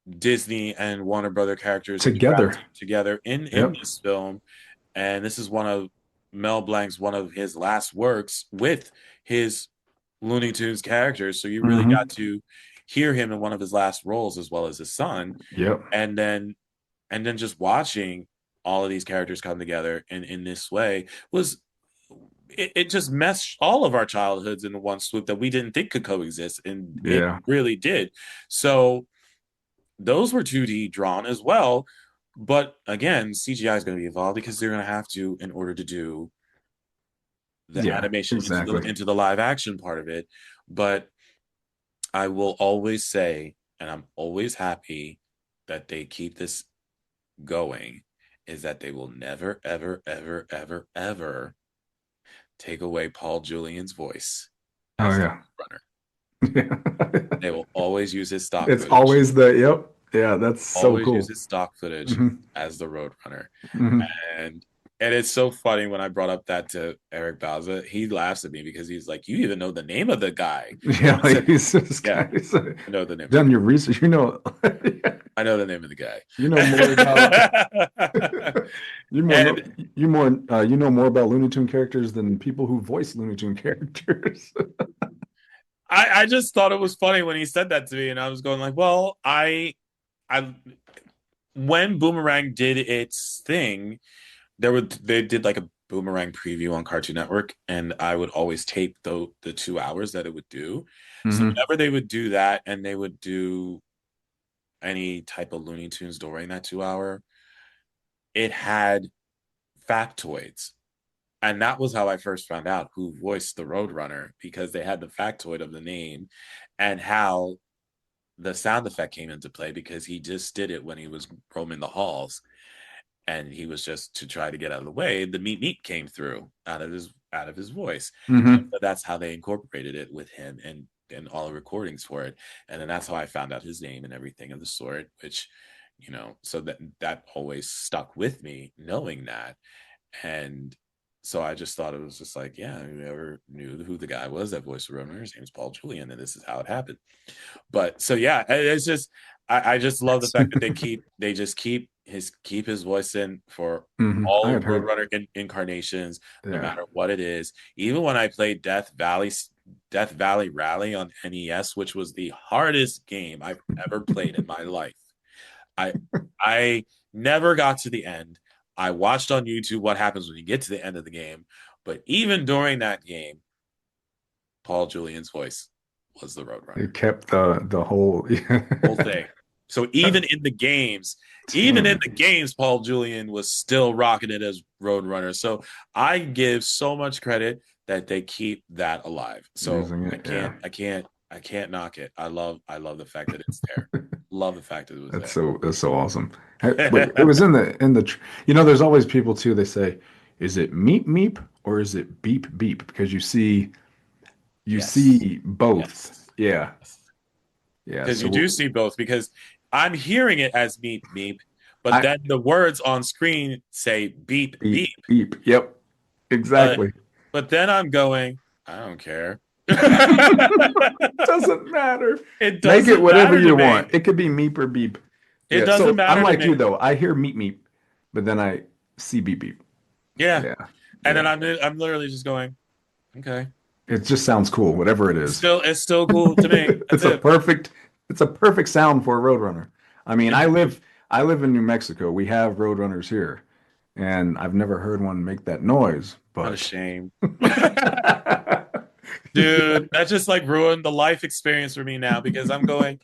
Disney and Warner Brother characters Together. interacting together in Yep. this film, and this is one of Mel Blanc's one of his last works with his Looney Tunes characters, so you really got Hmm. to hear him in one of his last roles as well as his son, Yep. and then just watching all of these characters come together in this way was it just meshed all of our childhoods in one swoop that we didn't think could coexist, and it Yeah. really did. So those were 2D drawn as well, but again, CGI is going to be involved because they're going to have to in order to do the Yeah. animation Exactly. into the live action part of it. But I will always say, and I'm always happy that they keep this going, is that they will never, ever, ever, ever, ever take away Paul Julian's voice Oh as the yeah. runner. Yeah. They will always use his stock It's footage, always the, yep. Yeah, that's so always use cool. his stock footage Hmm. as the road runner. Hmm. And and it's so funny when I brought up that to Eric Bauza, he laughs at me because he's like, "You even know the name of the guy?" Yeah, I like said, he's this "Yeah, guy. He's I know the name of the done guy. your research. You know, I know the name of the you know more about guy." you more know And you know more about Looney Tune characters than people who voice Looney Tune characters. I just thought it was funny when he said that to me, and I was going like, "Well, I when Boomerang did its thing, they did like a Boomerang preview on Cartoon Network, and I would always tape the 2 hours that it would do. So Hmm. whenever they would do that, and they would do any type of Looney Tunes during that 2 hour, it had factoids. And that was how I first found out who voiced the Roadrunner because they had the factoid of the name and how the sound effect came into play because he just did it when he was roaming the halls and he was just to try to get out of the way. The meat meat came through out of his voice. Hmm. So that's how they incorporated it with him and all the recordings for it. And then that's how I found out his name and everything of the sort, which so that always stuck with me knowing that. And so I just thought it was just like, yeah, whoever knew who the guy was that voiced the Roadrunner, his name's Paul Julian, and this is how it happened. But so yeah, it's just I just love the fact that they just keep his voice in for I all had heard, Roadrunner incarnations, no yeah. matter what it is. Even when I played Death Valley Rally on NES, which was the hardest game I've ever played in my life. I I never got to the end. I watched on YouTube what happens when you get to the end of the game, but even during that game, Paul Julian's voice was the Roadrunner. It kept the whole, Whole thing. So even in Dang, the games, Paul Julian was still rocking it as Roadrunner. So I give so much credit that they keep that alive. So using it, yeah. I can't knock it. I love the fact that it's there. Love the fact that it was That's so awesome. But it there. was in the there's always people too, they say, is it meep meep or is it beep beep? Because you Yes. see both. Yes. Yeah. Yes. Yeah. Because you do So see both because I'm hearing it as meep meep, but I then the words on screen say beep beep beep. beep. Yep. But Exactly. but then I'm going, I don't care. It Doesn't matter. Make it doesn't whatever matter to you me. want. It could be meep or beep. It Yeah. doesn't So matter to unlike me. you though, I hear meep meep, but then I see beep beep. Yeah. Yeah. And then Yeah. I'm literally just going, okay. It just sounds cool, whatever it is. It's still cool to me. That's It's a it. perfect it's a perfect sound for a Roadrunner. I mean, It I live in New Mexico. We have Roadrunners here. and I've never heard one make that noise, What a but shame. yeah, Dude, that just like ruined the life experience for me now because I'm going,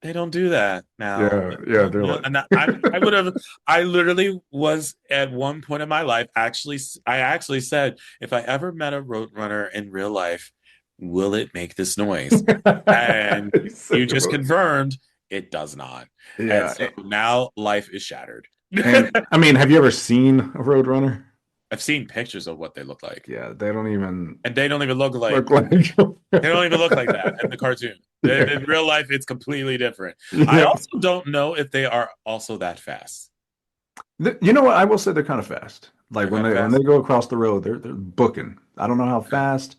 they don't do that now. yeah, No, they're no, like, and I would have, I literally was at one point in my life actually, I actually said, if I ever met a roadrunner in real life, will it make this noise? And You said you it just was. confirmed it does not. And Yeah, so now life is shattered. and I mean, have you ever seen a Roadrunner? I've seen pictures of what they look like, Yeah, they don't even and they don't even look like look like. they don't even look like that in the cartoon. In Yeah, real life, it's completely different. I yeah. also don't know if they are also that fast. You know what? I will say they're kind of fast. They're Like when kind of they fast. go across the road, they're booking. I don't know how Okay. fast.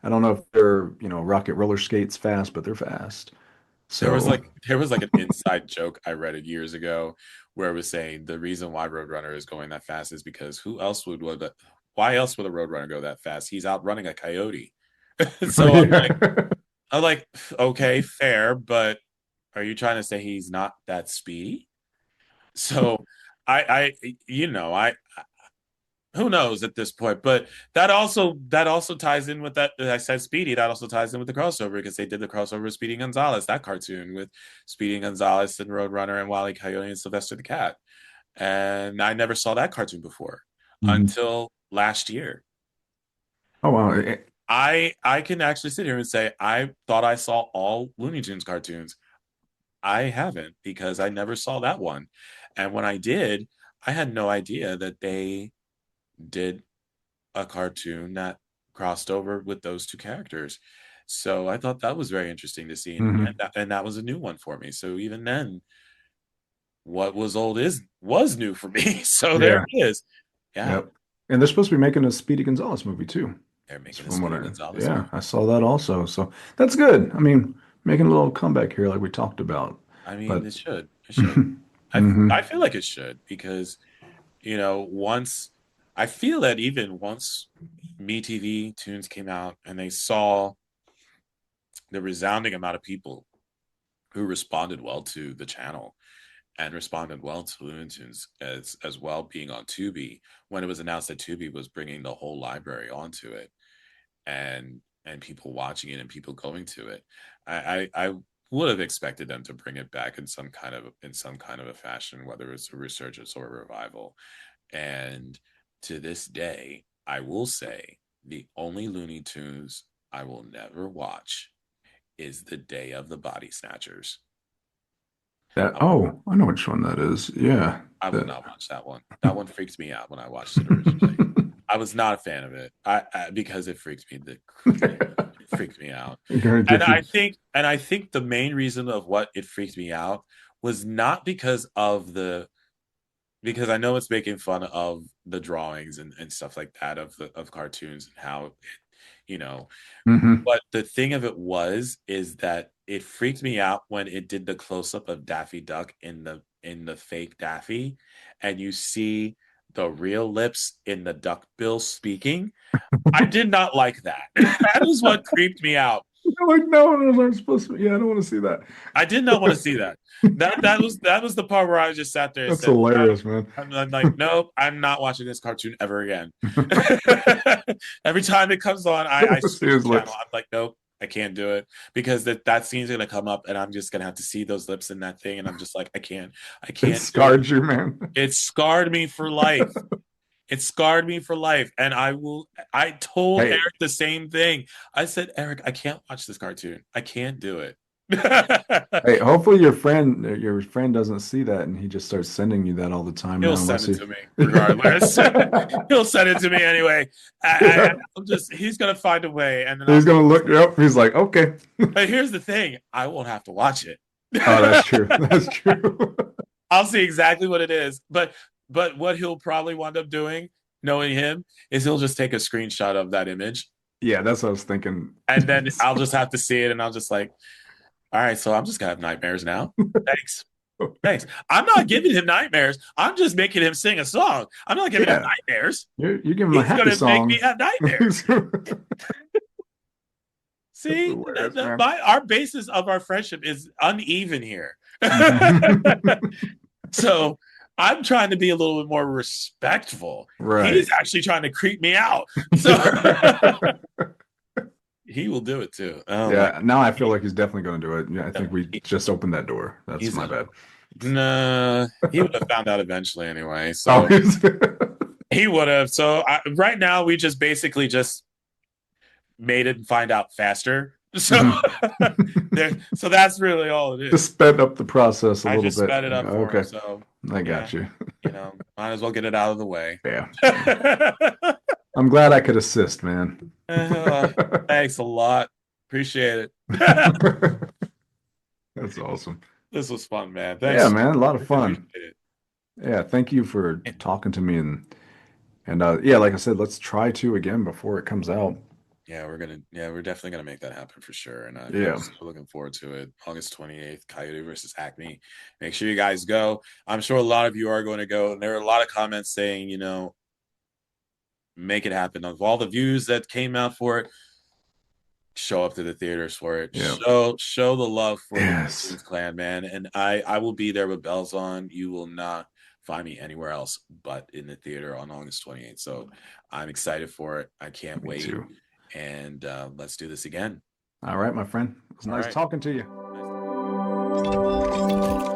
I don't know if they're, rocket roller skates fast, but they're fast. So, There was like an inside joke I read it years ago where it was saying the reason why Roadrunner is going that fast is because why else would a Roadrunner go that fast? He's outrunning a coyote. So yeah. I'm like, okay, fair, but are you trying to say he's not that speedy? So you know, I who knows at this point, but that also ties in with that. I said Speedy. That also ties in with the crossover because they did the crossover with Speedy Gonzalez, that cartoon with Speedy Gonzalez and Roadrunner and Wile E. Coyote and Sylvester the Cat. And I never saw that cartoon before Mhm. until last year. Oh wow. I can actually sit here and say I thought I saw all Looney Tunes cartoons. I haven't because I never saw that one. And when I did, I had no idea that they did a cartoon that crossed over with those two characters. So I thought that was very interesting to see, and Mhm. that was a new one for me. So even then, what was old is was new for me. So there Yeah. it is. Yeah, Yep. And they're supposed to be making a Speedy Gonzalez movie too. they're That's making a from what Speedy I, Gonzalez yeah, movie. I saw that also. So that's good. I mean, making a little comeback here, like we talked about. I mean, But it should. It should. I hmm feel like it should because once I feel that even once MeTV Toons came out and they saw the resounding amount of people who responded well to the channel and responded well to Looney Tunes as well being on Tubi when it was announced that Tubi was bringing the whole library onto it and people watching it and people going to it. I would have expected them to bring it back in some kind of a fashion, whether it's a resurgence or a revival. And to this day, I will say the only Looney Tunes I will never watch is the Day of the Body Snatchers. that, I will oh, I know which one that is. Yeah. I will That. not watch that one. That one freaked me out when I watched it originally. I was not a fan of it. Because it freaked me out. Gonna And get I you. think and I think the main reason of what it freaked me out was not because I know it's making fun of the drawings and stuff like that of cartoons and how you know Hmm. but the thing of it is that it freaked me out when it did the close up of Daffy Duck in the fake Daffy, and you see the real lips in the duck bill speaking. I did not like that. That is what creeped me out. You're like, no, those aren't supposed to be. Yeah, I don't want to see that. I did not want to see that. That was the part where I just sat there and That's said, hilarious, man. I'm like, nope, I'm not watching this cartoon ever again. Every time it comes on, I I want to see switch his channel. lips. I'm like, nope, I can't do it because that scene's gonna come up, and I'm just gonna have to see those lips in that thing, and I'm just like, I It can't do it. scarred you, man. It scarred me for life. It scarred me for life, and I told Hey, Eric the same thing. I said, Eric, I can't watch this cartoon. I can't do it. hey, hopefully your friend doesn't see that and he just starts sending you that all the time He'll now, send unless it he to me regardless. He'll send it to me anyway. Yeah. He's gonna find a way, and then I'll He's be gonna just look you like, up. He's like, okay. but here's the thing: I won't have to watch it. Oh, that's true. That's true. I'll see exactly what it is. But what he'll probably wind up doing, knowing him, is he'll just take a screenshot of that image, Yeah, that's what I was thinking. and then I'll just have to see it, and I'll just like, all right, so I'm just gonna have nightmares now. Thanks. Thanks. I'm not giving him nightmares. I'm just making him sing a song. I'm not giving him Yeah, nightmares. you give him a He's happy gonna make me song. have nightmares. That's See, hilarious, man. our basis of our friendship is uneven here. Mhm. So I'm trying to be a little bit more respectful. He's Right. actually trying to creep me out. So he will do it too. Oh my, Yeah, now I feel he, like he's definitely going to do it. Yeah, I think we he- just opened that door. That's he's my gonna. bad. Nah, he would have found out eventually anyway. Oh, So he would have. So right now, we just basically just made it and find out faster. So Mhm. there. So that's really all it Just is. sped up the process a I little just bit. sped it up for him. Okay, So I yeah, got you. might as well get it out of the way. Yeah. I'm glad I could assist, man. Uh, Thanks a lot. Appreciate it. That's awesome. This was fun, man. Yeah, Thanks. man, a lot of Appreciate fun. it. Yeah, thank you for talking to me and yeah, like I said, let's try to again before it comes out. We're definitely gonna make that happen for sure. And I'm Yeah. so looking forward to it. August 28th, Coyote versus Acme. Make sure you guys go. I'm sure a lot of you are going to go. And there are a lot of comments saying, make it happen. Of all the views that came out for it, show up to the theaters for it. Yeah. Show the love for the Yes. Tunes clan, man. And I will be there with bells on. You will not find me anywhere else but in the theater on August 28th. So I'm excited for it. I can't Me wait. too. And let's do this again. All right, my friend. It was All nice right. talking to Nice. you.